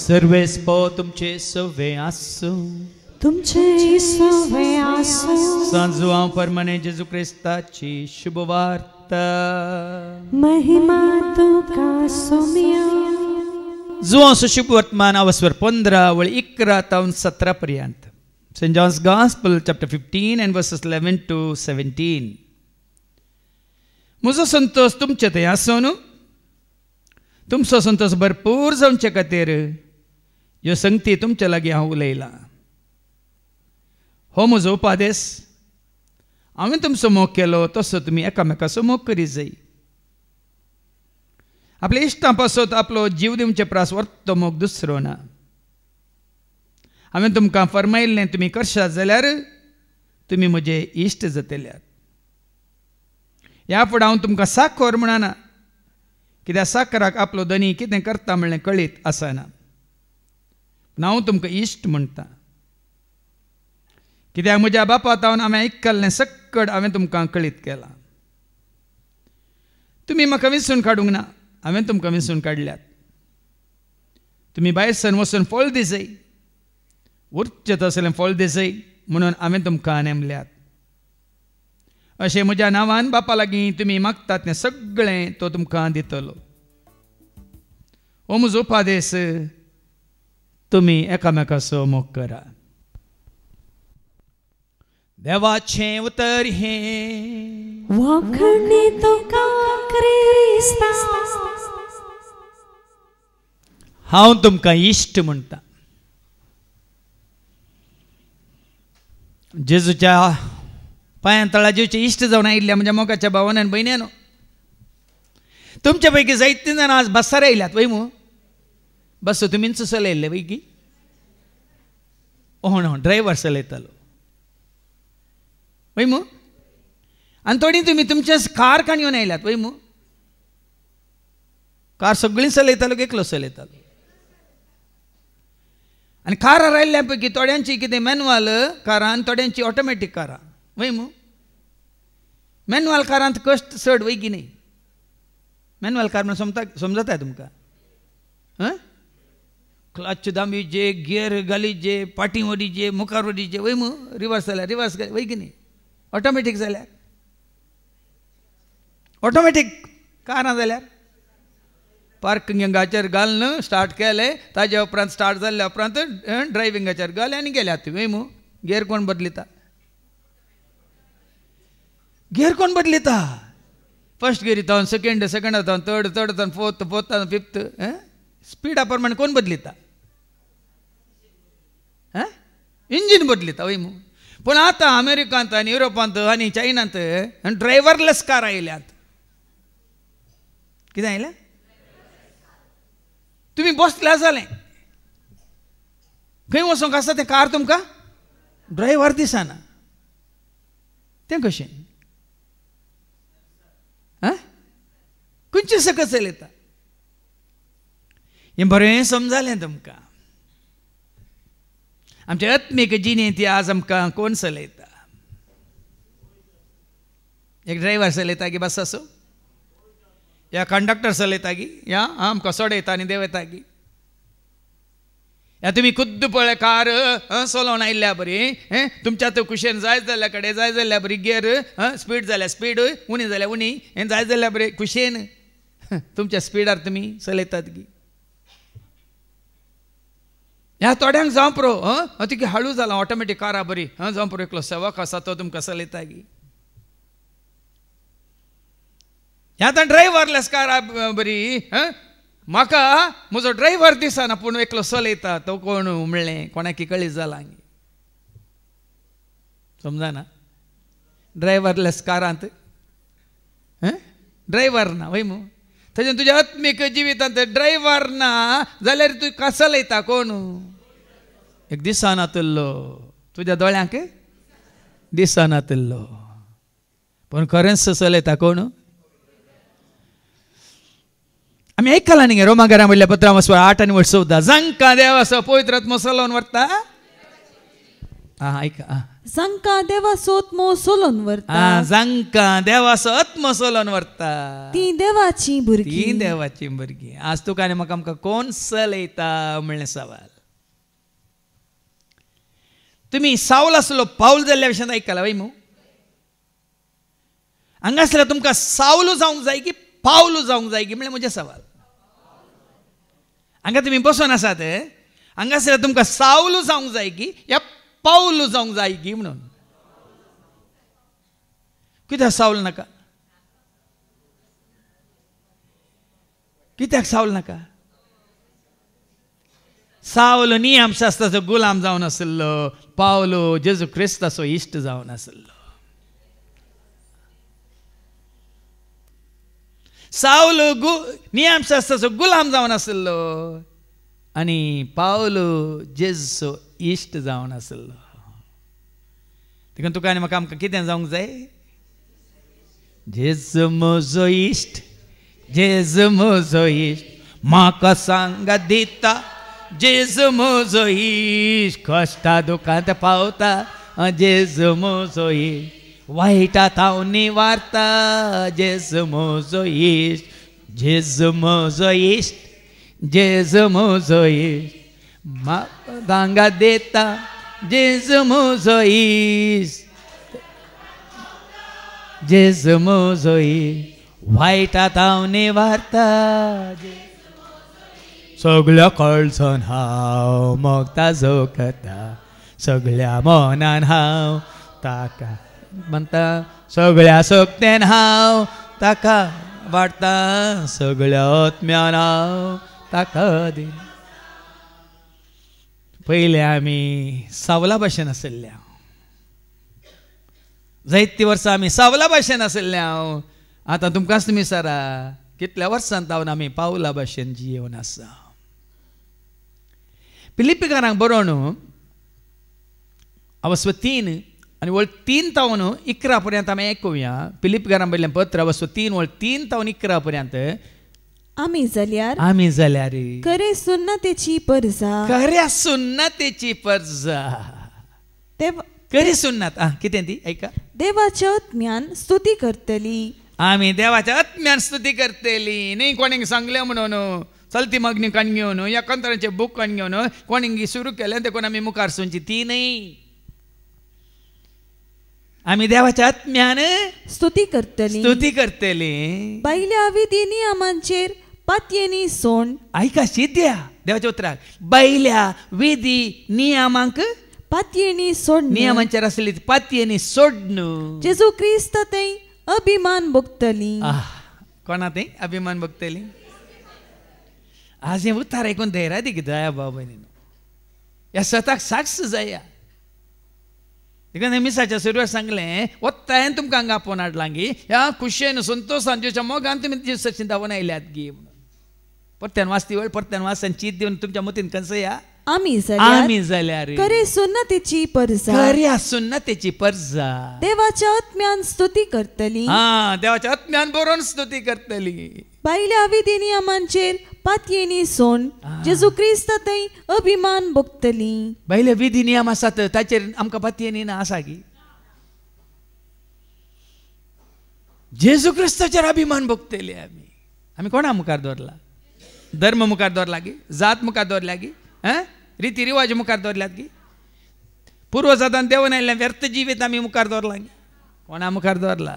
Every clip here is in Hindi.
सर्वेस्पो तुमचे सवे आसो तुमचे सवे आसो सांजो हांव परमाने जेजू क्रिस्ताची शुभवार्ता महिमा तुका सोमिया जो शुभ वर्तमान अवस्वर 15 वळी 11 तावन 17 पर्यंत St. John's Gospel chapter 15 and verses 11 to 17. म्हजो संतोष तुमचे थंय आसूं न्हू तुमचो संतोष भरपूर जावचे खातीर ह्यो संगती तुमचे लागीं हांव उलयलां हो म्हजो उपादेश हांवें तुमचो मोग केलो तसो तुमी एकामेकाचो मोग करी जाय आपल्या इश्टां पासत आपलो जीव दिवचे प्रास वर्तो मोग दुसरो ना हांवें तुमकां फरमायिल्लें तुमी करशात जाल्यार तुमी म्हजे इश्ट जातल्यात ह्या फुडें हांव तुमकां साखर म्हणना कित्याक साखराक आपलो धनी कितें करता म्हणलें कळीत आसना हांव तुमकां इश्ट म्हणटा कित्याक म्हज्या बापातावन हांवें आयकल्लें सक्कड हांवें तुमकां कळीत केलां तुमी म्हाका विसरून काडूंक ना हांवें तुमकां विसरून काडल्यात तुमी भायर सर वचून फळ दी जाय उरचें तसलें फळ दी जाय म्हणून हांवें तुमकां नेमल्यात अशें म्हज्या नांवान बापा लागीं तुमी मागतात तें सगळें तो तुमकां दितलो हो म्हजो उपादेश तुमी एकामेकाचो मोग करा देवाचें उतर हें वखणी तुका क्रिस्ता हांव तुमकां इश्ट म्हणटा जेजूच्या पांयां तळा जेवचे इश्ट जावन आयिल्ल्या म्हज्या मोगाच्या भावान आनी भयण्यानो तुमचे पैकी जायतीं जाणां आज बसार आयल्यात वय मू बस तुमीच चलयल्ले पैकी ड्रायव्हर चलयतालो वय मू आनी थोडीं तुमी तुमचे कार काडून आयल्यात वय मू कार सगळीं चलयतालो की एकलो चलयतालो आनी कारां आयिल्ल्या पैकी थोड्यांची कितें मॅन्युअल कारां आनी थोड्यांची ऑटोमॅटीक कारां वय मू मॅन्युअल कारांत कश्ट चड वय की न्ही मॅन्युअल कार म्हणून समजता तुमकां क्लच दांबीचे गियर घालीचे पाटी ओडीचे मुखार ओडीचे वय मू रिवर्स जाल्यार रिवर्स वय की न्ही ऑटोमॅटीक जाल्यार ऑटोमॅटीक कारां जाल्यार पार्किंगाचेर घालन स्टार्ट केलें ताज्या उपरांत स्टार्ट जाल्ल्या उपरांत ड्रायविंगाचेर घाले आनी गेल्यात वय मू गियर कोण बदलिता गियर कोण बदलिता फर्स्ट गियर येता सेकंड सेकंड येता थर्ड थर्ड येता फोर्थ फोर्थ फिफ्थ स्पीडा प्रमाणे कोण बदलिता इंजीन बदलिता वय मू पूण आतां अमेरिकांत आनी युरोपांत आनी चायनांत ड्रायव्हरलेस कार आयल्यात कितें आयल्या तुमी बसल्यार जालें खंय वचोंक आसा तें कार तुमकां ड्रायव्हर दिसना तें कशें खंयचे सकत चलयता हें बरें समजालें तुमकां आमच्या आत्मीक जिणेंत आज आमकां कोण चलयता एक ड्रायव्हर चलयता की बस आसूं या कंडक्टर चलयता की या आमकां सोडयता आनी देंवयता की या तुमी खुद्द पळय कार चलोवन आयिल्ल्या बरी तुमच्या तो कुशेन जाय जाल्ल्या कडेन जाय जाल्ल्या बरी गियर स्पीड जाल्यार स्पीड उणी जाल्यार उणी हें जाय जाल्ल्या बरी कुशेन तुमच्या स्पीडार तुमी चलयतात की ह्या थोड्यांक जावं पुरो ती हळू जाला ऑटोमॅटीक कारा बरी जावं पुरो एकलो सेवक आसा तो तुमकां चलयता की ह्या आतां ड्रायव्हरलेस कार बरी म्हाका म्हजो ड्रायव्हर दिसना पूण एकलो चलयता तो कोण म्हणलें कोणाकी कळीत जाला समजना ड्रायव्हरलेस कारांत ड्रायव्हर ना वय मू थंय तुज्या आत्मीक जिवितांत ड्रायव्हर ना जाल्यार तूं का चलयता कोण एक दिसाना तुल्लो तुज्या दोळ्यांक दिसाना तुल्लो पूण खरेंच चलयता कोण आमी आयकलां न्ही रोमाकारा म्हणल्या पत्रां 8 आनी 14 जांकां देव असो पवित्र आत्मो चलोवन व्हरता ऐका जांकां देवाचो आत्मो सोलोन व्हरता जांकां देवाचो आत्मो सोलोन व्हरता ती देवाची भुरगीं ती देवाची भुरगीं. आज तुका आनी म्हाका आमकां कोण चलयता म्हणलें सवाल. तुम्ही सावल आसलो पाऊल जाल्ल्या विशयान आयकला वय मू. हांगासर तुमकां सावलू जावंक जाय की पावलू जावंक जाय की म्हणल्यार म्हजे सवाल. हांगा तुमी बसून आसात, हांगासर तुमकां सावलू जावंक जाय की या पावलू जावंक जाय की म्हणून. कित्याक सावल नाका? कित्याक सावल नाका? सावलो नियमशास्त्राचो गुलाम जावन आसलो, पावलो जेजू क्रिस्ताचो इश्ट जावन आसलो. सावलो नियमशास्त्राचो गुलाम जावन आसलो आनी पावलो जेजूचो इश्ट जावन आसलो. देखून तुका आनी म्हाका आमकां कितें जावंक जाय? जेजू म्हजो इश्ट, जेजू म्हजो इश्ट, म्हाका सांगात दिता जेजू म्हजो इश्ट, कश्टा दुखांत पावता जेजू म्हजो इश्ट, वायटांत हांव निवारता जेजू म्हजो इश्ट, जेजू म्हजो इश्ट, जेजू म्हजो इश्ट, म्हाका सांगात दिता जेजू म्हजो इश्ट, जेजू म्हजो इश्ट, वायटांत हांव निवारता. सगळ्या कळसां हांव मोगता जोगता, सगळ्या मनान हांव ताका म्हणटा, सगळ्या सक्तेन हांव ताका वाडटा, सगळ्या आत्म्यान हांव ताका दिन. पयले आमी सावला भाशेन आसल्या, जायतीं वर्सां आमी सावला भाशेन आसल्या. आतां तुमकांच तुमी विचारा कितल्या वर्सां जावन आमी पावला भाशेन जियोन आसा. फिलिपिकारांक बरोवन अवस्व 3 आनी वळ 3 तावन 11 पर्यंत आमी आयकुया. फिलिपिकारांक बरयल्लें पत्र अवस्व 3 वळ 3 तावन 11 पर्यंत. आमी जाल्यार खरे सुन्नतेची परजा, खऱ्या सुन्नतेची परजा, खरी सुन्नत. कितें ती ऐका. देवाच्या आत्म्यान स्तुती करतली. आमी देवाच्या आत्म्यान स्तुती करतली. न्ही कोणीक सांगलें म्हणून चलती मागणी काण घेवन या कंत्राचे बूक काण घेवन कोणीक सुरू केलें देखून आमी मुखार सुंची ती न्ही. आमी देवाच्या आत्म्यान स्तुती करतली. बायल्या विधी नियमांचेर पातयेनी सोड. ऐका शिद्या देवाच्या उतराक. बायल्या विधी नियमांक पातयेनी सोड. नियमांचेर आसली पातयेनी सोडन. जेजू क्रिस्त थंय अभिमान भोगतली. कोणा थंय अभिमान भोगतली? आज हे उतार ऐकून धैर्य दी दया बाबा. ह्या सताक साक्ष जाया. देखून मिसाच्या सुरवात सांगलें वत्तायन तुमकां हांगा आपोवन हाडलां गी, ह्या खुशयेन संतोशान ज्योच्या मोगान तुमी दिवसाची धांवन आयल्यात गी म्हणून. परत्यान वाचती वेळ परत्यान वाचन चीत दिवन तुमच्या मतीन कसया. आमी जाल्यार खरे सुन्नतेची परजा, खऱ्या सुन्नतेची परजा. देवाच्या आत्म्यान स्तुती करतली. देवाच्या आत्म्यान बरोवन स्तुती करतली. बायल्या विधी नियमांचेर पातयेनी सोड. जेजू क्रिस्त थंय अभिमान भोगतली. बायले विधी नियम आसात ताचेर आमकां पातयेनी ना आसा गी. जेजू क्रिस्ताचेर अभिमान भोगतली आमी. आमी कोणा मुखार दवरला? धर्म मुखार दवरला गी? जात मुखार दवरल्या गी? रिती रिवाज मुखार दवरल्यात गी? पूर्वजातान देवन आयिल्लें व्यर्थ जिवीत आमी मुखार दवरला गी? कोणा मुखार दवरला?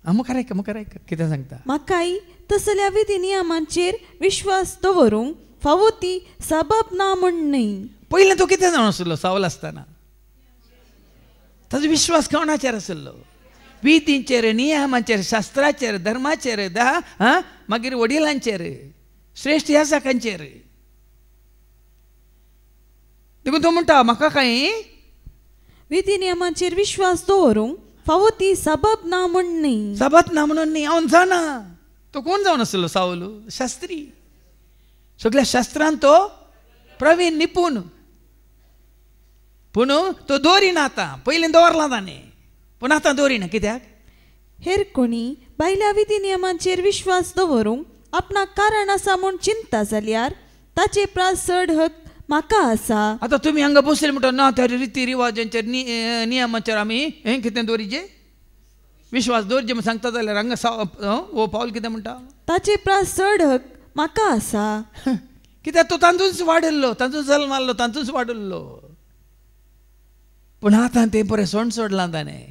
मुखार ऐका कितें सांगता. म्हाकाय तसल्या विधी नियमांचेर विश्वास दवरूंक फावो ती सबब ना म्हण न्ही. पयलें तो कितें जावन आसलो सावल आसतना? ताजो विश्वास कोणाचेर आसलो? विधींचेर, नियमांचेर, शास्त्राचेर, धर्माचेर, मागीर वडिलांचेर, श्रेष्ठ याजकांचेर. देखून तो म्हणटा म्हाका काय विधी नियमांचेर विश्वास दवरूंक फावो ती सबब ना म्हण न्ही. सबब ना म्हणून न्ही. हांव जाणा तो कोण जावन आसलो सावल? शास्त्री. सगळ्या शास्त्रांत तो प्रवीण निपूण. पूण तो दवरिना आतां. पयलीं दवरला ताणें पूण आतां दवरिना. कित्याक? हेर कोणी बायल्या विधी नियमांचेर विश्वास दवरूंक आपणाक कारण आसा म्हूण चिंता जाल्यार ताचे प्रास चड हक म्हाका आसा. आता तुम्ही हांगा बसले म्हणटा ना त्या रिती रिवाजांचेर नियमांचेर आमी हें कितें दवरिचे विश्वास दवरचे म्हण सांगता जाल्यार हांगा हो पावल कितें म्हणटा ताचे प्रास चड हक म्हाका आसा. कित्याक तो तांतूंच वाडिल्लो तांतूंच जल्म मारलो तांतूंच वाडिल्लो पूण आतां तें बरें सोंड सोडलां ताणें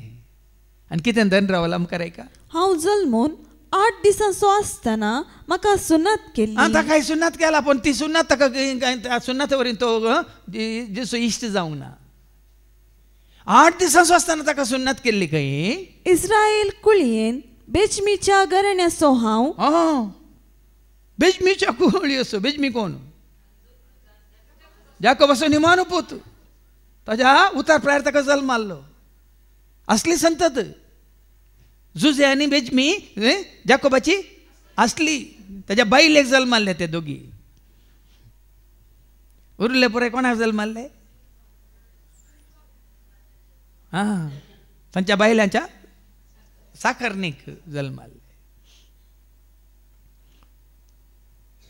आनी कितें धन रावलां मुखार ऐका. हांव जल्मून 8 दिसांचो आसतना म्हाका सुन्नत केली. आता काय सुन्नत केला पण ती सुन्नत ताका सुन्नत वरीन तो जेसू इश्ट जावंक ना. 8 दिसांचो आसतना ताका सुन्नत केल्ली खंय. इस्रायल कुळयेन बेचमीच्या घराण्याचो हांव. बेजमीच्या कुळी असो बेजमी कोण जाकोबाचो निमाणो पूत ताच्या उतार प्रायर ताका जल्म मारलो असली संतत जुजे आनी बेजमी जाकोबाची असली ताच्या बायलेक जल्म मारले ते दोगी उरले पुरे कोणाक जल्म मारले तांच्या बायलांच्या साकरणीक जल्म मारले.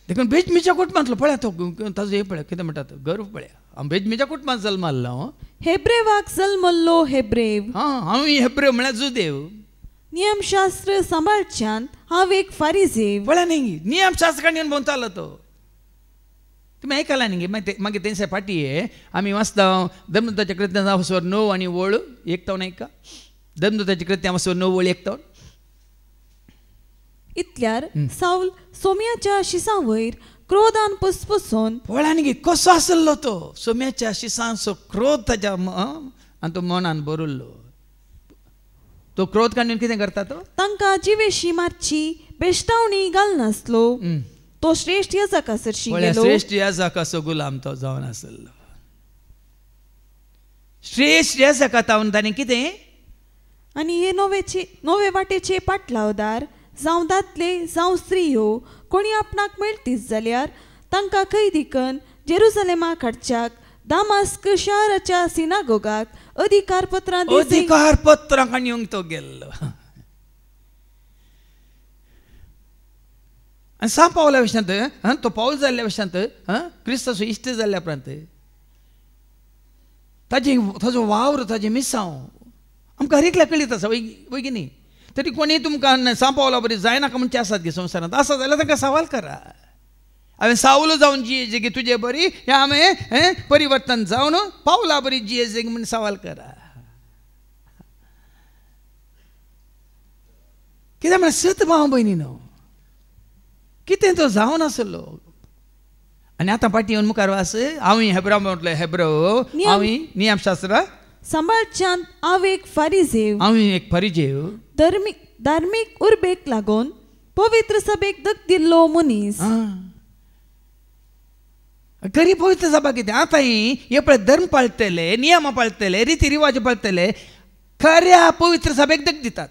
देखून बेजमीच्या कुटुंबांतलो पळया तो ताजो हे पळया कितें म्हणटा तो गर्व पळया हांव बेजमीच्या कुटुंबांत जल्म मारलो. हेब्रेवाक जल्मल्लो हेब्रेव. हांव हेब्रेव म्हळ्यार जुदेव. नियमशास्त्र सांबाळच्यान हांव एक फारिझेव. पळया न्ही नियमशास्त्रान येवन भोंवतालो तो. तुमी आयकला न्ही मागीर तेंचे फाटी आमी वाचता धर्मदूताच्या कृत्यां वचोर 9 आनी वळ एकतावन ऐका. धर्मदूताच्या कृत्यां वचोर 9 वळ एकतावन. इतल्यार साऊल सोम्याच्या शिसां वयर क्रोधान पुसपुसून. पळया न्ही कसो आसलो तो सोम्याच्या शिसांचो क्रोध ताच्या आनी तो मनान भरिल्लो. तो क्रोध काडून कितें करता तो तांकां जिवेशी मारची बेश्टावणी घालनासलो. तो श्रेष्ठ याजक आसरशी गेलो. श्रेष्ठ याजक असो गुलाम तो जावन आसलो. श्रेष्ठ याजक जावन ताणें कितें आनी हे नवे वाटेचे पाटलावदार जावं दादले जावं स्त्रियो कोणी आपणाक मेळटीच जाल्यार तांकां कैदी करून जेरुसलेमाक हाडच्याक दामास्क शाराच्या सिनागोगाक अधिकारपत्रां काडूंक तो गेल्लो. आनी सा पावल्या विशयांत तो पावल जाल्ल्या विशयांत क्रिस्ताचो इश्ट जाल्ल्या उपरांत ताजो वावर ताजें मिसांव आमकां हर एकल्या कळीत आसा वय की न्ही. तरी कोणी तुमकां सांपावला बरी जायनाका म्हणचे आसात गे संवसारांत आसा जाल्यार तांकां सवाल करा. हांवें सावलो जावन जिये गे तुजे बरी या हांवें परिवर्तन जावन पावला बरी जिये जे म्हण सवाल करा. कित्याक म्हळ्यार सत भाव भयणी न्हू कितें तो जावन आसलो. आनी आतां फाटी येवन मुखार वास हांव हेब्राव म्हटलें हेब्रो हांव नियमशास्त्र सांबाळच्यान हांव एक फारिझेव. हांव एक फारिझेव धार्मीक उर्बेक लागून पवित्र सभेक दक दिल्लो मनीस. खरी पवित्र सभा कितें आतां हे पळय धर्म पाळटले नियम पाळटले रिती रिवाज पाळटले खऱ्या पवित्र सभेक दक दितात.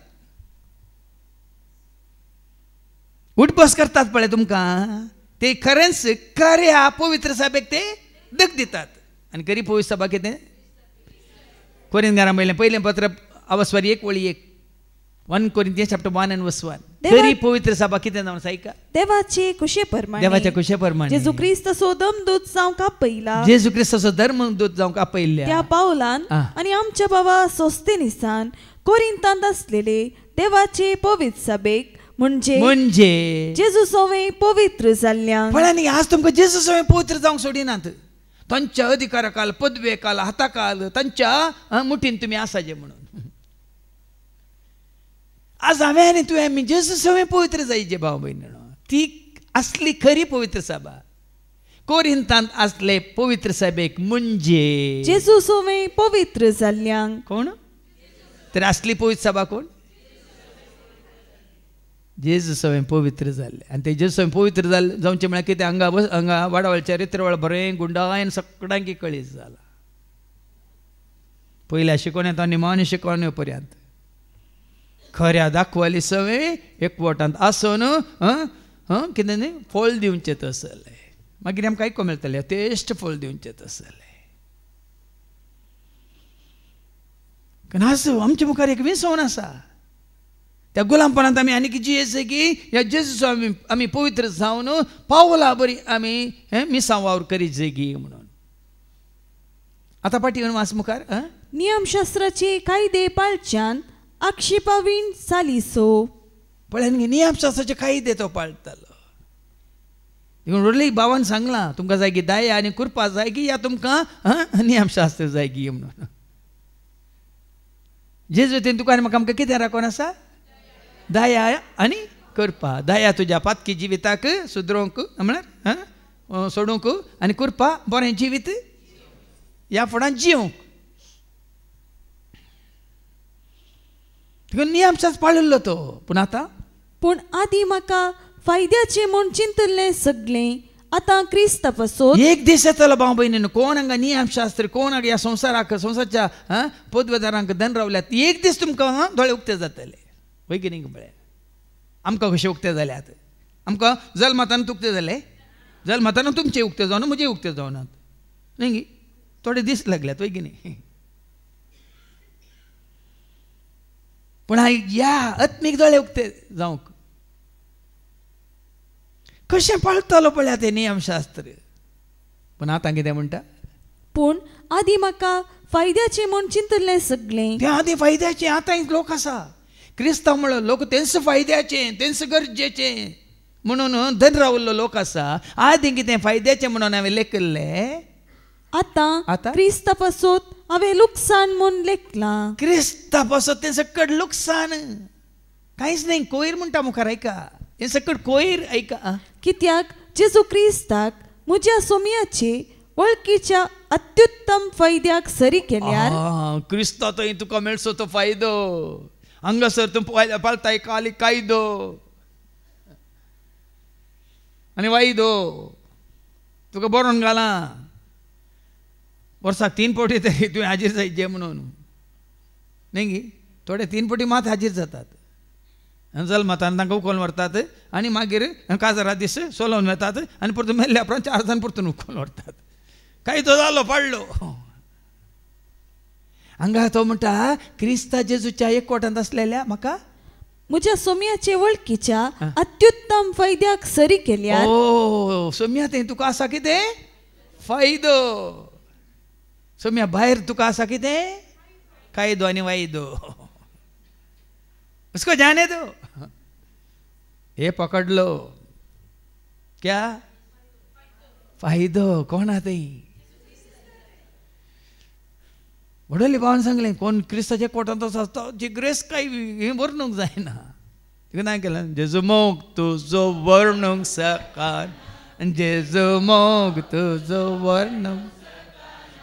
उठबस करतात पळय तुमकां ते खरेंच खऱ्या पवित्र सभेक ते दक दितात. आनी खरी पवित्र सभा कितें कोरिंथीयांक बरयलें पयलें पत्र अवस्वारी 1:1 1 Corinthians chapter 1 and verse 1. खरी पवित्र सभा कितें जावन आयका देवाचे कुशे प्रमाणे जेजू ख्रिस्ताचो धर्मदूत जावंक आपयला. जेजू ख्रिस्ताचो धर्मदूत जावंक आपयल्या त्या पावलान आनी आमच्या बाबा सोस्तेनिसान कोरिंथांत आसलेले देवाचे पवित्र सभेक म्हणजे जेजू सवय पवित्र जाल्ल्यांक. पळय न्ही आज तुमकां जेजू सवय पवित्र जावंक सोडिनात. तांच्या अधिकाराकाल पदवेकाल हाताकाल तांच्या मुठीन तुमी आसाजे म्हणून. आज हांवें आनी तुवें आमी जेजू सवय पवित्र जायचे भाव भयणीनो. ती असली खरी पवित्र सभा कोरिंथांत आसले पवित्र सभेक म्हणजे जेजू सवय पवित्र जाल्ल्यांक. कोण तर असली पवित्र सभा कोण जेजू सवय पवित्र जाल्ले. आनी ते जेजू सवय पवित्र जावचे म्हळ्यार कितें हांगा वाडावळ चरित्र बरें गुंडायन सगळ्यांक कळीत जाला. पयल्या शिकोवण्यांत निमाणे शिकोवणे पर्यंत खऱ्या दाखवाली सवय एकवटांत आसून कितें न्ही फळ दिवचें तसलें मागीर आमकां आयको मेळटलें तेश्ट फळ दिवचें तसलें. कारण आज आमच्या मुखार एक विसवण आसा त्या गुलामपणांत आमी आनी कितें जियेचे की ह्या जेजूचो आमी पवित्र जावन पावला बरी आमी मिसां वावर करीत जगी म्हणून. आतां पाटी येवन वाच मुखार. नियमशास्त्राचे कायदे पाळच्यान आक्षेपावीण जालीसो. पळयान नियमशास्त्राचे कायदे तो पाळटालो. देखून रोडली भावान सांगलां तुमकां जाय की दाया आनी कुरपा जाय की या तुमकां नियमशास्त्र जाय की म्हणून. जेजून तुका आनी म्हाका आमकां कितें राखोन आसा? दया आनी कृपा. दया तुज्या पातकी जिविताक सुदरोवंक म्हळ्यार सोडूंक आनी कृपा बरें जिवीत ह्या फुडां जिवंक. नियमशास्त्र पाळिल्लो तो. पूण आदी म्हाका फायद्याचे म्हूण चिंतलें सगळें आतां क्रिस्त पासत. एक दीस येतलो भाव भयणीन कोण हांगा नियमशास्त्र कोण हांगा ह्या संवसारच्या पदवेदारांक धन रावल्यात. एक दीस तुमकां दोळे उक्ते जातले. वय की न्ही म्हळ्यार आमकां कशें उक्ते जाल्यात. आमकां जल्मातान उक्ते जाले. जल्मातान तुमचे उक्ते जावन म्हजे उक्ते जावनात न्ही. थोडे दीस लागल्यात. वय की न्ही. पूण ह्या आत्मीक दोळे उक्ते जावंक कशें पाळटलो पळया ते नियमशास्त्र. पूण आतां कितें म्हणटा? पूण आदी म्हाका फायद्याचे म्हूण चिंतलें सगळें. तें आदी फायद्याचें. आतां लोक आसा क्रिस्तांव म्हणलो लोक तेंच फायद्याचें तेंच गरजेचें म्हणून धन रावल्लो लोक आसा. आदी कितें फायद्याचें म्हणून हांवें लेखिल्लें. आतां क्रिस्ता पासत हांवें लुकसाण म्हूण लेखलां. क्रिस्ता पासत तें सकट लुकसाण कांयच न्ही. कोयर म्हणटा मुखार ऐका. हें सकट कोयर ऐका. कित्याक जेजू क्रिस्ताक म्हज्या सोमयाचे वळखीच्या अत्युत्तम फायद्याक सरी केल्यार क्रिस्ता थंय तुका मेळचो तो फायदो. हांगासर तूं पाळटाय कायदो आनी वायदो तुका बरोवन घाला. वर्साक 3 फावटी तरी तुवें हाजीर जायचे म्हणून न्ही. थोडे 3 फावटी मात हाजीर जातात. जल्मातान तांकां उखोवन व्हरतात आनी मागीर काजारा दीस सोलोवन वेतात आनी परतून मेल्ल्या उपरांत 4 जाण परतून उखोवन व्हरतात. कायदो जालो पाडलो. हांगा तो म्हणटा क्रिस्ता जेजूच्या एकवटांत आसलेल्या म्हाका म्हज्या सोमयाचे वळखीच्या अत्युत्तम फायद्याक सरी केल्यार. सोम्या तें तुका आसा कितें फायदो. सोम्या भायर तुका आसा कितें कायदो आनी वायदो. उसको जाने दो. हे पकड़ लो. क्या फायदो कोण आहा थंय? वडोली भावान सांगलें कोण क्रिस्ताच्या कोटांत आसता जी ग्रेस काय हें वर्णूंक जायना. तिका काय केलें जेजू मोग तुजो वर्णूंक सकान जेजू मोग तुजो वर्णूंक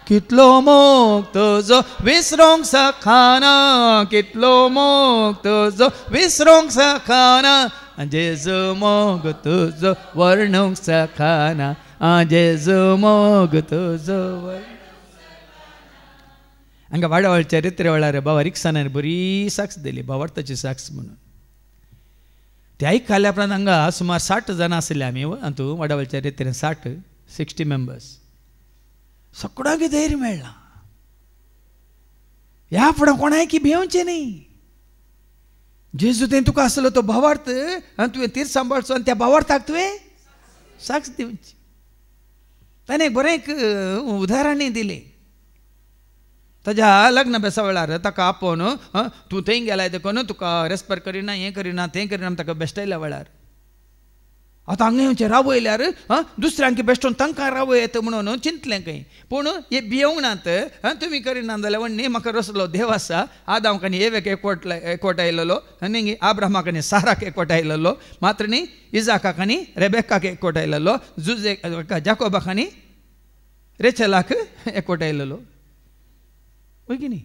कितलो मोग तुजो विसरूंक सखाना. कितलो मोग तुजो विसरूंक सखाना. जेजू मोग तुजो वर्णूंक सखाना. जेजू मोग तुजो हांगा वाडावळ चरित्र वेळार बाबा रिक्सानान बरी साक्ष दिली. भावार्थाची साक्ष म्हणून ते आयकल्या उपरांत हांगा सुमार 60 जाणां आसले आमी. हातूंत वाडावळ चरित्रेन 60 मेंबर्स. सगळ्यांक धैर्य मेळ्ळां. ह्या फुडें कोणाय की भिवचें न्ही. जेजू तें तुका आसलो तो भावार्थ आनी तुवें तीर सांबाळचो आनी त्या भावार्थाक तुवें साक्ष दिवची. ताणें एक बरें एक उदाहरणय दिलें. ताज्या लग्न बेसा वेळार ताका आपोवन तूं थंय गेलाय देखून तुका रेस्पेक्ट करिना हें करिना तें करिना ताका बेश्टायल्या वेळार आतां हांगा येवचें रावयल्यार दुसऱ्यांक बेश्टोवन तांकां रावयत म्हणून चिंतलें खंय. पूण हे भियोंक नात. तुमी करिना जाल्यार न्ही म्हाका रचलो देव आसा. आदामाक आनी एवेक एकवटायलेलो न्ही. आब्रामाक आनी साराक एकवटायलेलो. मात्र न्ही इजाकाक आनी रेबेकाक एकवटायलेलो. जाकोबाक आनी रेचेलाक एकवटायलेलो. वय की न्ही.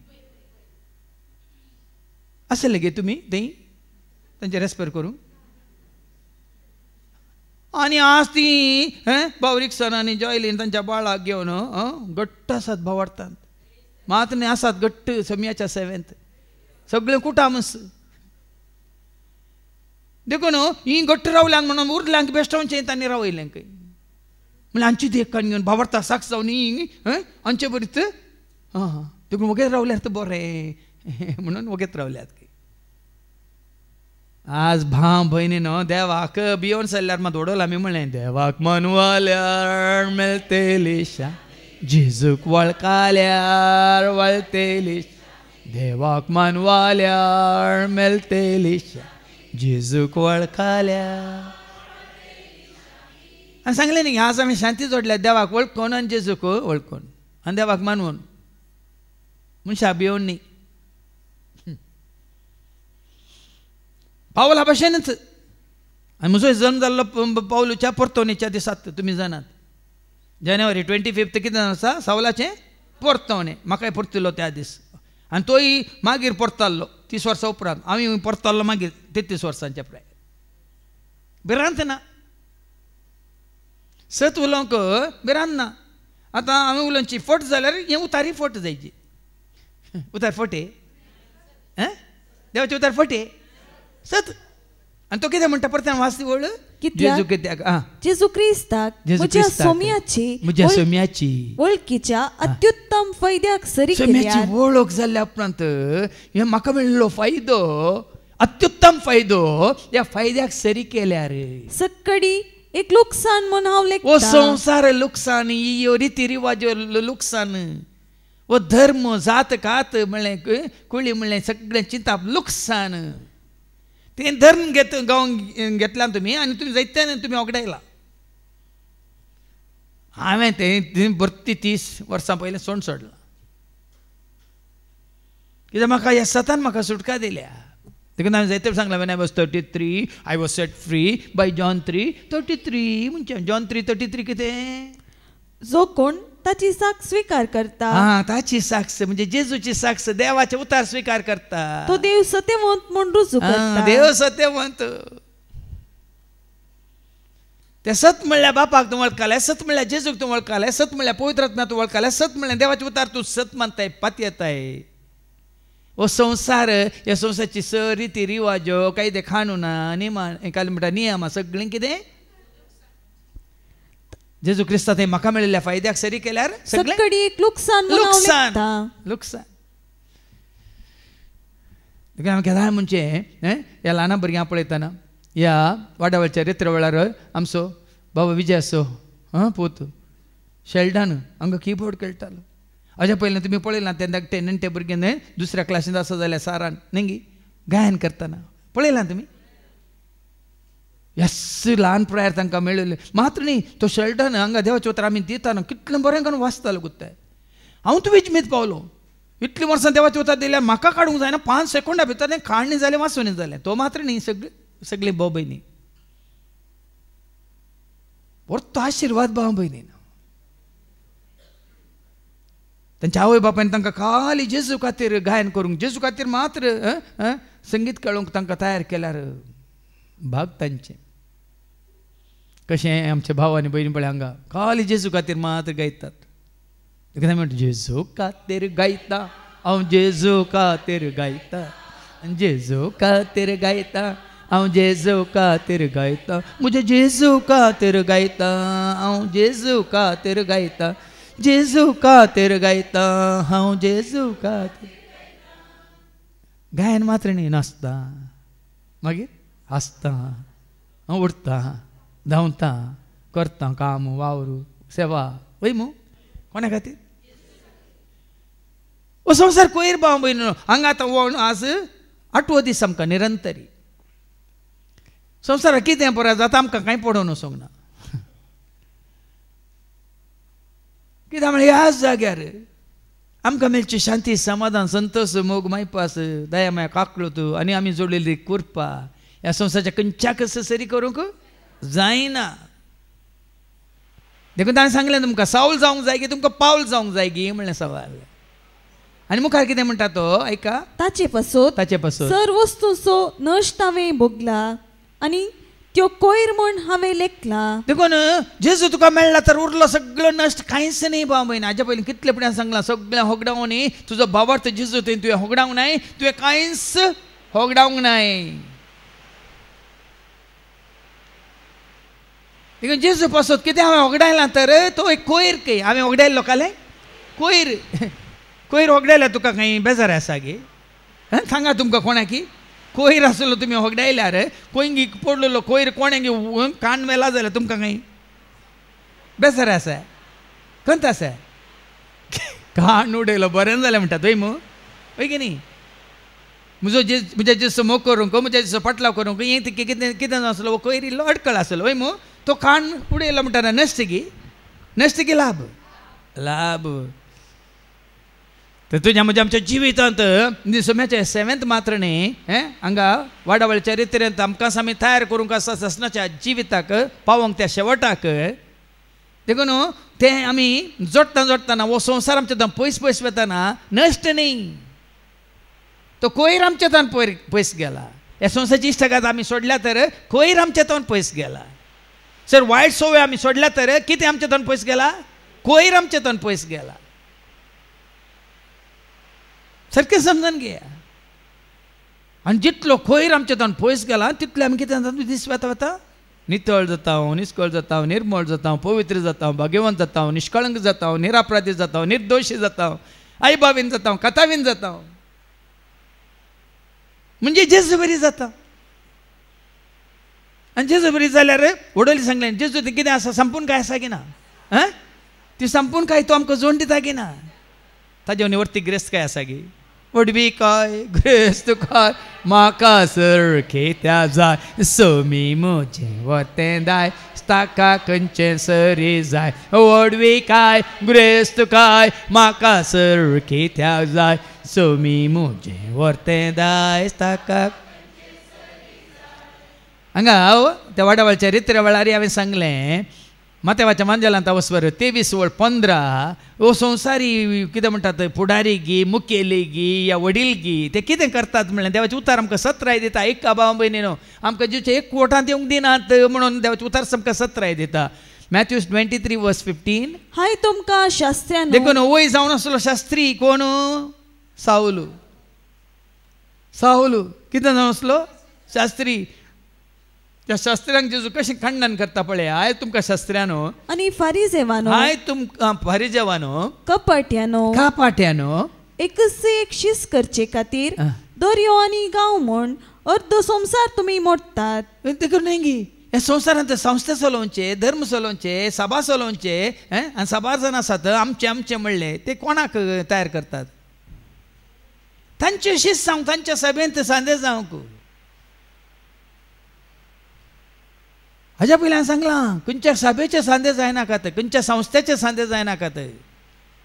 आसले गे तुमी थंय तांचे रेस्पेक्ट करूंक. आनी आज ती बावरिकसन आनी जॉयलीन तांच्या बाळाक घेवन घट्ट आसात भावार्थांत. मात न्ही आसात घट्ट सोम्याच्या सेवेंत. सगळें कुटामस देखून ही घट्ट रावल्यान म्हणून उरल्यांक बेश्टोवचें तांणी रावयलें खंय. म्हणल्यार हांची देख काडून घेवन भावार्थाक साक्ष जावन ही हांचे बरीत देखून वगेत रावल्यार तर बरें म्हणून वगेत रावल्यात. आज भाव भयणीनो देवाक भियोन सल्ल्यार मात ओडोल आमी म्हणलें देवाक मनवाल्यार मेळटली शांती जेजूक वळखाल्यार वळटली देवाक मनवाल्यार मेळटली शांती जेजूक वळखाल्यार आनी सांगलें न्ही आज आमी शांती जोडल्या देवाक वळखून आनी जेजूक वळखून आनी देवाक मानून मनशां भियोन न्ही पावला भाशेनच आनी म्हजो जल्म जाल्लो पावलूच्या परतवणेच्या दिसात तुमी जाणात जानेवारी 25 कितें आसा सावलाचें परतवणें म्हाकाय परतिल्लो त्या दीस आनी तोय मागीर परतल्लो 30 वर्सां उपरांत आमी परतल्लो मागीर 33 वर्सांच्या प्राय भिरांत ना सत उलोवंक भिरांत ना आतां आमी उलोवची फट जाल्यार हें उतारी फट जायची उतार फटे देवाचे उतार फटे सत आनी तो कितें म्हणटा परत वाचती वळ जेजू कित्याक जेजू क्रिस्ताक म्हज्या सोम्याची वळखीच्या अत्युत्तम फायद्याक सरी सोम्याची वळख जाल्ल्या उपरांत हे म्हाका मेळिल्लो फायदो अत्युत्तम फायदो ह्या फायद्याक सरी केल्यार सक्कडी एक लुकसाण म्हूण हांव लेखता ओ संवसार लुकसाण ही रिती रिवाज लुकसाण वो धर्म जात कात म्हणलें कुळी म्हणलें सगळें चिंता लुकसाण तें धर्म गांव घेतला तुमी आनी तुमी जायत्यान तुमी ओगडायला हांवें तें 32 वर्सां पयलें सोंड सोडलां कित्याक म्हाका ह्या सतान म्हाका सुटका दिल्या देखून हांवें जायते सांगलां when I was 33 I was set free by John 3:33 म्हणजे John 3:33 कितें जो कोण ताची साक्ष स्वीकार करता ताची साक्ष म्हणजे जेजूची साक्ष देवाचे उतार स्वीकार करता तो देव सत्यवंत म्हूण रुजू करता देव सत्यवंत ते सत म्हणल्यार बापाक तूं वळखलें सत म्हणल्यार जेजूक तूं वळखलें सत म्हणल्यार पवित्र आत्म्याक तूं वळखलें सत म्हणल्यार देवाचे उतार तूं सत मानताय पाती येताय वो संवसार ह्या संवसाराची रिती रिवाजो कायदे कानुना नियम काय म्हणटा नियम सगळें कितें जेजू क्रिस्तान थंय म्हाका मेळिल्ल्या फायद्याक सरी केल्यार सगळी एक लुकसाण लुकसाण हांव केदार म्हणजे ह्या ल्हान भुरग्यांक पळयतना ह्या वाड्यावळच्या रेत्र वेळार आमचो बाबा विजय असो पोत शेल्डान हांगा कीबोर्ड खेळटालो हाज्या पयलीं तुमी पळयलां ते धाकटे नेणटे भुरगे न्हय दुसऱ्या क्लासींत आसा जाल्यार सारान न्ही गायन करतना पळयलां तुमी यस ल्हान प्रायर तांकां मेळिल्लें मात्र न्ही तो शेल्डन हांगा देवाचे उतर आमी दिताना कितलें बरें करून वाचतालो गुत्ताय हांव तुवें विजमीत पावलो इतलीं वर्सां देवाचे उतर दिल्यार म्हाका काडूंक जायना 5 सेकंडां भितर तें काडणी जालें वाचून जालें तो मात्र न्ही सगळी भाव भयणी परतो आशिर्वाद भाव भयणीन तांच्या आवय बापायन तांकां खाली जेजू खातीर गायन करूंक जेजू खातीर मात्र संगीत खेळोवंक तांकां तयार केल्यार भाग तांचे कशें आमचे भाव आनी भयणी पळय हांगा खाली जेजू खातीर मात्र गायतात देखून म्हणटा जेजू खातीर गायता हांव जेजू खातीर गायता जेजू खातीर गायता हांव जेजू खातीर गायता म्हज्या जेजू खातीर गायता हांव जेजू खातीर गायता जेजू खातीर गायता हांव जेजू खातीर गायन मात्र न्ही नाचता मागीर हसता उठता धांवता करता काम वावरू सेवा वय मू कोणा खातीर ओ संवसार कोयर भाव भयणीनो हांगा आतां आज 8वो दीस आमकां निरंतरी संवसाराक कितें पळय जाता आमकां कांय पडोवन वचोंक ना कित्याक म्हळ्यार ह्याच जाग्यार आमकां मेळची शांती समाधान संतोष मोग मायपास दया माया काकळूत आनी आमी जोडलेली कुरपा ह्या संवसाराच्या खंयच्याक सरी करूंक जायना देखून ताणें सांगलें तुमकां सावल जावंक जाय की तुमकां पावल जावंक जाय गी म्हणलें सवाल आनी मुखार कितें म्हणटा तो ऐका ताचे पासून सर वस्तूचो नश्ट हांवें भोगला आनी त्यो कोयर म्हूण हांवें लेखला देखून जेजू तुका मेळ्ळा तर उरलो सगळो नश्ट कांयच न्ही भाव भयण हाज्या पयलीं कितले फुडें सांगलां सगळें होगडावं न्ही तुजो भावार्थ जेजू तुवें होगडावंक नाय तुवें कांयच होगडावंक नाय देखून जेजू पासून कितें हांवें होगडायलां तर तो एक कोयर कय हांवें होगडायल्लो काले कोयर होगडायल्या तुका खंय बेजार आसा गे सांगा तुमकां कोणाकी कोयर आसलो तुमी होगडायल्यार कोयंगी पडलेलो कोयर कोण्यांगी कान मेला जाल्यार तुमकां काही बेजार आसा खंत आसा कान उडयलो बरें जालें म्हणटात वय मू वय की न्ही म्हज्या जेसो मोग करूंक म्हज्या जेसो पटलाव करूंक हें कितें कितें नासलो कोयर इल्लो अडकळ आसलो वय मू तो कान उडयलो म्हणटाना नसता की लाभ लाभ तर तुझ्या म्हणजे आमच्या जिवितांत सोम्याचे 7th मात्र न्ही हांगा वाडावळच्या रितींत आमकां आमी तयार करूंक आसा ससनाच्या जिविताक पावोंक त्या शेवटाक देखून तें आमी जोडटाना हो संवसार आमच्या पयस पयस वेताना नश्ट न्ही तो कोयर आमचेतान पयस गेला ह्या संवसाराची इश्टगात आमी सोडल्या तर कोयर आमचेतान पयस गेला सर वायट सवय आमी सोडल्या तर कितें आमचेतान पयस गेला कोयर आमचेतान पयस गेला सारकें समजून घेया आनी जितलो कोयर आमचेतान पयस गेला तितले आमी कितें जाता दीस वता वता नितळ जाता निस्कळ जाता निर्मळ जाता पवित्र जाता भाग्यवंत जाता निष्कळंक जाता निरापराधी जाता निर्दोशी जाता आईबाबीन जाता कथावीन जाता म्हणजे जेजू बरी जाता आनी जेजू बरी जाल्यार वडोली सांगलें जेजू ती कितें आसा संपून काय आसा की ना ती संपून काय तो आमकां जोड दिता की ना ताजे वरती ग्रेस्त काय आसा गी वडवी काय ग्रेस्त काय म्हाका सारकें त्या जाय सोमी म्हजें वतें दाय ताका खंयचें सरी जाय वडवी काय ग्रेस्त काय म्हाका सारकें त्या जाय सोमी म्हजें वतें दाय ताका हांगा त्या वाडावळच्या रित्रे वेळार हांवें सांगलें मातेवाच्या मांजलांत वचवर 23:15 हो संवसारी कितें म्हणटात पुढारी गी मुखेली गी या वडील गी ते कितें करतात म्हणलें देवाचें उतार आमकां 17 दिता एक भाव भयणीनो आमकां जीवचे एक वोटांत येवंक दिनात म्हणून देवाचें उतार आमकां 17 दिता मॅथ्यू 23:15 हाय तुमकां शास्त्र्यानो देखून वय जावन आसलो शास्त्री कोण साऊल कितें जावन आसलो शास्त्री त्या शास्त्र्यांक जेजू कशें खंडन करता पळय हाय तुमकां शास्त्र्यानो आनी फारिजेवानो हाय तुमकां फारिजेवानो कपाट्यानो एक शीस करचे खातीर दर्यो आनी गांव म्हूण अर्दो संवसार तुमी मोडटात देखून न्ही हे संवसारांत संस्थे चलोवचे धर्म चलोवचे सभा चलोवचे आनी सभा जण आसात आमचे म्हणले ते कोणाक तयार करतात तांचे शीस जावंक तांच्या सभेंत सांदे जावंक हाज्या पयलीं हांवें सांगलां खंयच्या सभेचे सांदे जायनाकात खंयच्या संस्थेचे सांदे जायनाकात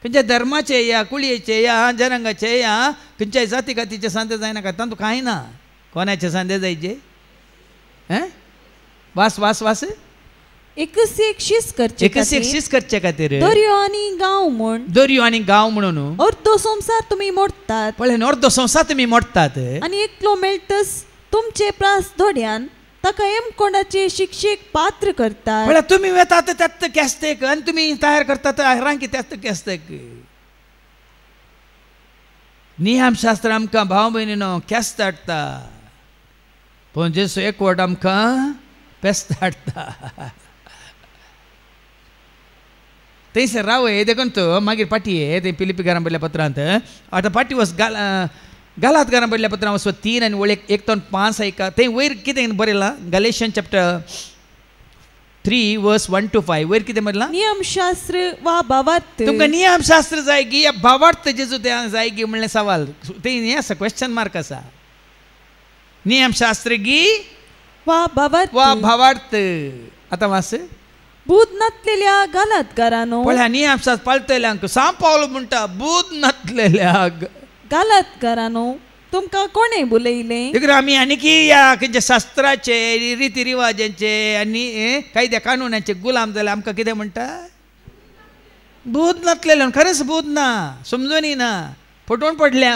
खंयच्या धर्माचे या कुळयेचे या जनांगाचे या खंयच्याय जाती कातीचे सांदे जायनाकात तातूंत कांय ना कोणाचे सांदे जायचे वास वास वास एक शीस करचे खातीर दर्यो आनी गांव म्हणून अर्दो संवसार तुमी मोडटात पळय अर्दो संवसार तुमी मोडटात आनी एकलो मेळटस तुमचे प्रास धोड्यान ताका कोणाचे शिक्षेक पात्र करतात म्हळ्यार तुमी वेतात त्यात केस्तेक आनी तुमी तयार करतात रांकी त्यात केस्तेक नियमशास्त्र आमकां भाव भयणीनो केस्त हाडटा पूण जेसू एकवट आमकां पेस्त हाडटा थंयसर रावय देखून तो मागीर पाटये ते पिलिपिकारां बरयल्या पत्रांत आतां पाटी वच गालात घरां बरयल्या पत्रां वचो 3 आनी वळ 1 तो 5 ऐका थंय वयर कितें बरयलां गॅलेशियन चॅप्टर 3 वर्स 1 to 5 वयर कितें बरयलां नियमशास्त्र वा भावार्थ तुमकां नियमशास्त्र जाय गी या भावार्थ जेजू जाय गी म्हणलें सवाल ते हें आसा क्वेश्चन मार्क आसा नियमशास्त्र गी वा भावार्थ आतां वास बूद नातलेल्या गालातकारांनो पळय नियमशास्त्र पाळटल्यांक सांग पावलो म्हणटा बूद नातलेल्या गालातकारांनो तुमकां कोणें बुलयलें देखून आमी आनीकी या खंयच्या शास्त्राचे रिती रिवाजांचे आनी कायद्या कानुनाचे गुलाम जाल्यार आमकां कितें म्हणटा बूद नातलेले खरेंच बूद ना समजून ना फटोवन पडल्या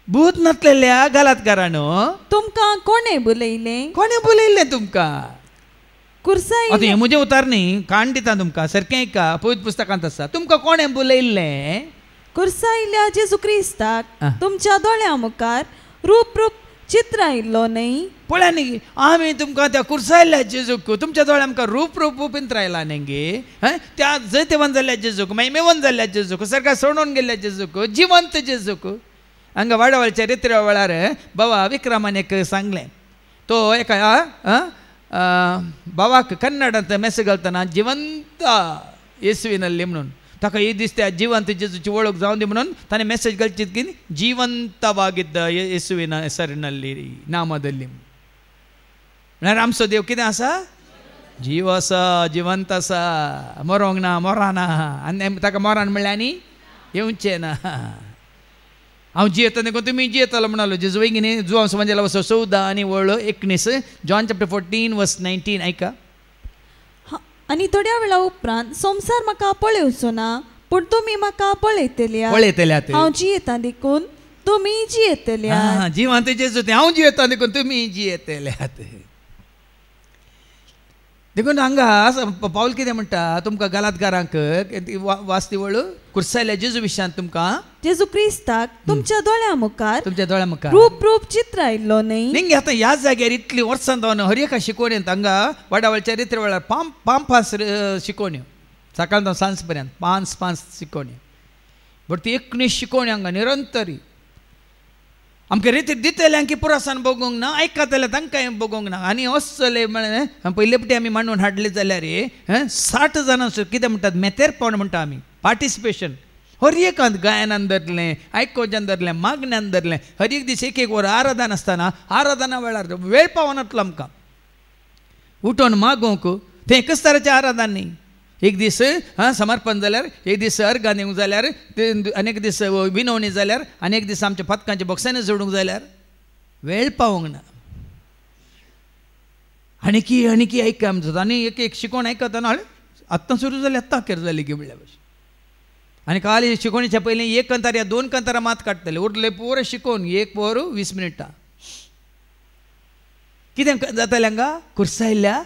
बूद नातलेल्या गालातकारांनो तुमकां कोणें बुलयलें तुमकां कुर्साई आतां हें म्हजें उतार न्ही काण दिता तुमकां सारकें ऐका पवित्र पुस्तकांत आसा तुमकां कोणें बुलयल्लें कुर्सायल्या जेजू क्रिस्ताक तुमच्या दोळ्या मुखार रूप चित्र आयिल्लो न्ही पळय न्ही आमी तुमकां त्या कुर्सायल्ल्या जेजूक तुमच्या दोळ्या मुखार रूप पिंत्र आयला न्ही गे त्या जैतवन जाल्ल्या जेजूक मागीर मेवन जाल्ल्या जेजूक सारका सोडून गेल्ल्या जेजूक जिवंत जेजूक हांगा वाडवळच्या रित्रे वेळार बाबा विक्रमान एक सांगलें तो एका बाबाक कन्नडांत मेसेज घालतना जिवंत येसुविನಲ್ಲಿ म्हणून ताका ही दिसते जिवंत जेजूची वळख जावन दी म्हणून ताणें मेसेज घालची की जिवंतವಾಗಿದ್ದ येसुविನ ಹೆಸರಿನಲ್ಲಿ नामದಲ್ಲಿ म्हळ्यार आमचो देव कितें आसा जीव आसा जिवंत आसा मरोंक ना मोराना आनी ताका मोरान म्हणलें आनी येवचें ना हांव जियेता देखून तुमी जियेतालो म्हणालो जेजू बेगिनी जुवांस म्हणजे 14 आनी 19 जॉन चॅप्टर 14 वर्स 19 ऐका आनी थोड्या वेळा उपरांत संवसार म्हाका पळेवचो ना पूण तुमी म्हाका पळयतल्यात हांव जियेता देखून तुमी जियेतल्यात जिवंत जेजू ते हांव जियेता देखून तुमी जियेतल्यात देखून हांगा पावल कितें म्हणटा तुमकां गलातकारांक वाचती वळ कुर्सायल्या जेजू विशयान तुमकां जेजू क्रिस्ताक तुमच्या दोळ्या मुखार रूप चित्र आयिल्लो न्ही निंगे आतां ह्या जाग्यार इतली वर्सां जावन हर एका शिकोवणेंत हांगा वाडावळच्या रित्रे वेळार पांच शिकोवण्यो सकाळ सांज पर्यंत पांच शिकोवण्यो बट ती 19 शिकोवणी हांगा निरंतरी आमकां रिती दितल्यांकी पुरासान बगोवंक ना आयकतले तांकांय बगोवंक ना आनी असले म्हळ्यार पयले पटी आमी मांडून हाडले जाल्यार 60 जाणां कितें म्हणटात मेतेरपण म्हणटा आमी पार्टिसिपेशन हर एकांत गायनान धरलें आयकोवच्यान धरलें मागण्यान धरलें हर एक दीस एक वर आराधन आसतना आराधना वेळार वेळ पावनातलो आमकां उठोन मागोवंक तें एकच तराचें आराधन न्ही एक दीस समर्पण जाल्यार एक दीस अर्घ दिवंक जाल्यार अनेक दीस विनवणी जाल्यार अनेक दीस आमच्या पथकांच्या बॉक्सांनी जोडूंक जाल्यार वेळ पावोंक ना आनी ऐका आमचो आनी एक शिकोवण आयकतना आत्तां सुरू जाली आत्तां अखेर जाली गी म्हणल्या भशेन आनी काल शिकोवणीच्या पयलीं 1 कंतार या 2 कंतारां मात काडटले उरले पुरो शिकोवन 1 वर 20 मिनटां कितें जातालें हांगा कुर्सायल्या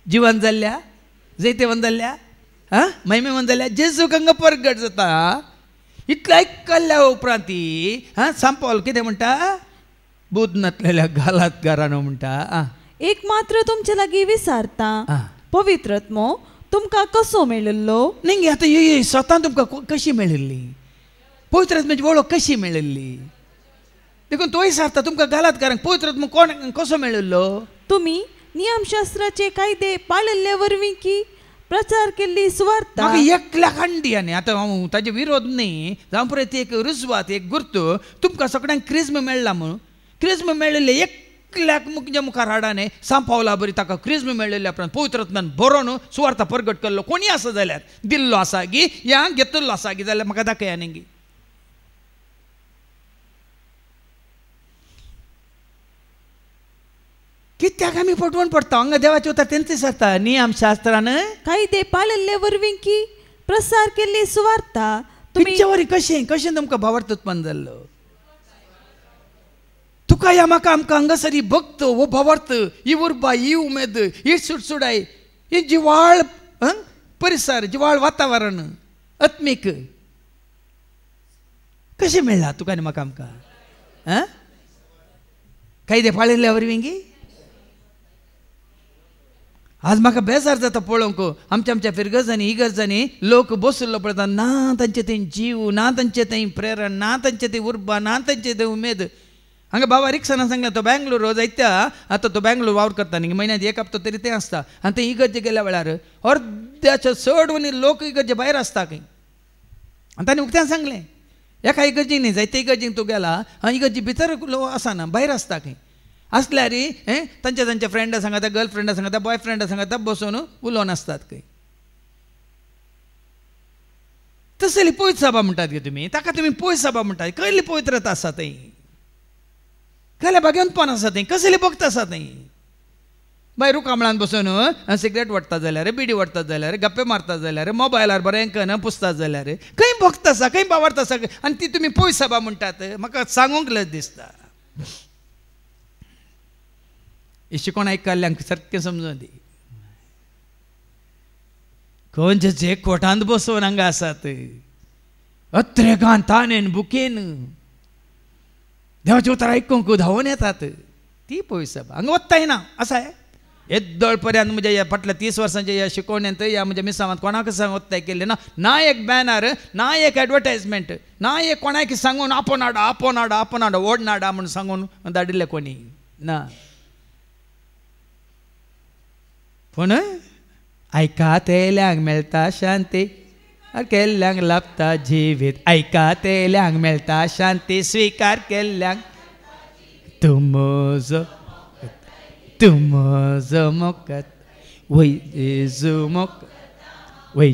जिवन जाल्ल्या जैतेवन जाल्ल्या महिमेवन जाल्ल्या जेजूक हांगा परगट जाता इतलें आयकल्ल्या उपरांत सांपावल कितें म्हणटा बूद नातलेल्या गलातकारांनो म्हणटा एक मात्र तुमचे लागीं विचारता पवित्रत्मो तुमकां कसो मेळिल्लो न्ही आतां स्वता तुमकां कशी मेळिल्ली पवित्रत्म्याची वळख कशी मेळिल्ली देखून तोय सारता तुमकां गलातकारांक पवित्रत्मो कोण कसो मेळिल्लो तुमी नियमशास्त्राचे कायदे पाळिल्ले वरवीं की प्रचार केल्ली सुवार्ता म्हाका एकल्या खांडी आनी आतां हांव ताजे विरोध न्ही जावं पळय ती एक रुजवात एक गुर्त तुमकां सगळ्यांक क्रिस्म मेळ्ळा म्हणून क्रिस्म मेळिल्ले एकल्याक मुख्य मुखार हाडाने सांपावला बरी ताका क्रिस्म मेळिल्ल्या उपरांत पवित्रत्म्यान बरोवन सुवार्ता परगट केल्लो कोणी आसा जाल्यार दिल्लो आसा गी या घेतिल्लो आसा गी जाल्यार म्हाका दाखया न्ही गी कित्याक आमी फटवून पडटा हांगा देवाचे उतर तेंच सरता नियम शास्त्रान कायदे पाळिल्ले वरवीं की प्रसार केल्ली सुवार्ता तुमच्या वरी कशें तुमकां भावार्थ उत्पन्न जाल्लो तुका या म्हाका आमकां हांगासर भक्त हो भावार्थ ही उर्बा ही उमेद ही सुटसुडाय ही जिवाळ परिसर जिवाळ वातावरण आत्मीक कशें मेळ्ळा तुका आनी म्हाका आमकां कायदे पाळिल्ल्या वरवीं गी आज म्हाका बेजार जाता पळोवंक आमच्या फिरगजांनी इगर्जांनी लोक बसुल्लो पळयता ना तांचे थंय जीव ना तांचे थंय प्रेरण ना तांचे थंय उर्बा ना तांचे थंय उमेद हांगा बाबा रिक्षान सांगलें तो बेंगलोर जायत्या आतां तो बेंगलोर वावर करता न्ही म्हयन्यांत 1 हप्तो तरी तें आसता आनी थंय इगर्जे गेल्या वेळार अर्ध्याच्या चड वनी लोक इगर्जे भायर आसता खंय आनी ताणें उक्त्यान सांगलें एका इगर्जीक न्ही जायत्या इगर्जीक तूं गेला इगर्जी भितर आसना भायर आसता खंय आसल्यार तांच्या फ्रेंडा सांगता गर्लफ्रेंडा सांगता बॉयफ्रेंडा सांगता बसून उलोवन आसतात खंय तसली पवित्र सभा म्हणटात गे तुमी ताका तुमी पवित्र सभा म्हणटात कसली पवित्रता आसा थंय कसलें भाग्यवंतपण आसा थंय कसली भक्त आसा थंय भायर रुकामळान बसून सिगरेट वडटात जाल्यार बिडी वडटात जाल्यार गप्पे मारतात जाल्यार मोबायलार बरें पुसतात जाल्यार खंय भक्त आसा खंय भावार्थ आसा आनी ती तुमी पवित्र सभा म्हणटात म्हाका सांगूंक लज दिसता शिकोण आयकल्ल्यांक सारकें समजून दी खंयचे कोटांत बसोवन हांगा आसात अत्रेगान ताणेन बुकेन देवाचें उतर आयकूंक धांवून येतात ती पवित्र सभा हांगा वत्ताय ना आसा येद्दोळ पर्यंत म्हणजे या फाटल्या 30 वर्सांच्या या शिकवण्यांत या म्हणजे मिसांवात कोणाक सांगताय केले ना एक बॅनर ना एक ॲडवर्टायजमेंट ना एक कोणाक सांगून आपण हाडा ओडनाडा म्हणून सांगून धाडिल्ले कोणी ना पूण आयकातेल्यांक मेळटा शांती केल्ल्यांक लाभता जिवीत आयकातेल्यांक मेळटा शांती स्वीकार केल्ल्यांक तूं म्हजो मोकत वय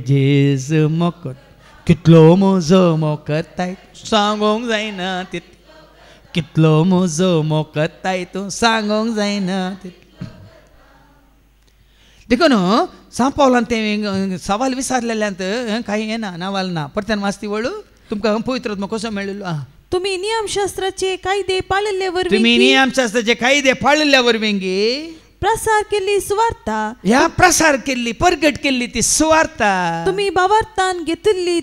जेजू मोकत कितलो म्हजो मोकताय सांगूंक जायना कितलो म्हजो मोकताय तूं सांगूंक जायना देखून सांपावलान ते सवाल विचारलेल्यांत काही येना नावाल ना परत्यान वाचती वळू तुमकां पवित्र कसो मेळिल्लो तुम्ही नियमशास्त्राचे कायदे पाळिल्ले वरवीं तुम्ही नियमशास्त्राचे कायदे पाळिल्ल्या वरवीं प्रसार केल्ली सुवार्ता ह्या प्रसार केल्ली परगट केल्ली ती सुवार्ता तुम्ही भावार्थान घेतिल्ली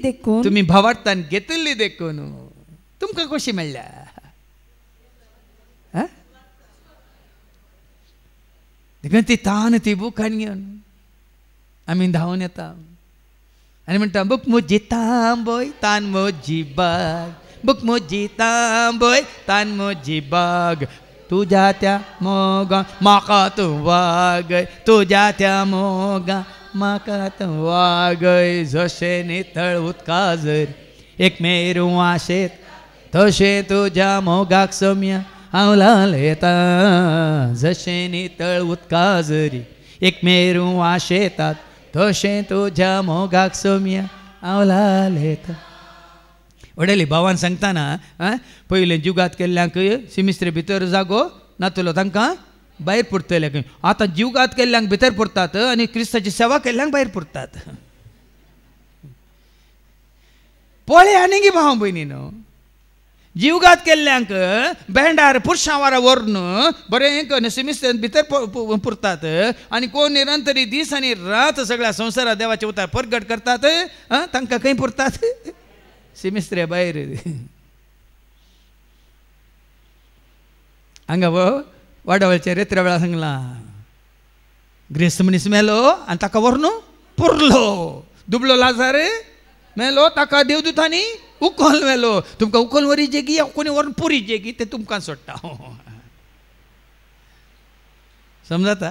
देखून तुमकां कशी मेळ्ळ्या देखून ती तान ती बुकान घेवन आमी धांवन येता आनी म्हणटा बूक म्हजी तांबय तान म्हजी बाग बूक म्हजी तांबय तान म्हजी बाग तुज्या त्या मोगा म्हाका तूं वागय तुज्या त्या मोगा म्हाका तूं वागय जशें नितळ उदका जर एक मेरू आशेत तशें तुज्या मोगाक सोम्या हांव लालयता जशें नितळ उदका जरी एक मेरू आशेतात तशें तुज्या मोगाक सोम्या हांव लालयता वडेली भावान सांगताना पयले जुगात केल्ल्यांक सिमिस्त्रे भितर जागो नातलो तांकां भायर पुरतले खंय आतां जुगात केल्ल्यांक भितर पुरतात आनी क्रिस्ताची सेवा केल्ल्यांक भायर पुरतात पळय आनी गी भाव भयणीनो जीवघात केल्ल्यांक बँडार पुरुषां वारा व्हरून बरें सिमिस्त्रेन भितर पुरतात आनी कोण निरंतरी दीस आनी रात सगळ्या संवसारा देवाचे उतार परगट करतात तांकां खंय पुरतात सिमिस्त्रे भायर हांगा वाडावळच्या रेत्रे वेळा सांगला ग्रेस्त मनीस मेलो आनी ताका व्हरून पुरलो दुबळो लाजार मेलो ताका देवदूतांनी उखल मेलो तुमकां उखल वरी जेगी या कोणी व्हरून पुरी जेगी ते तुमकां सोडटा समजता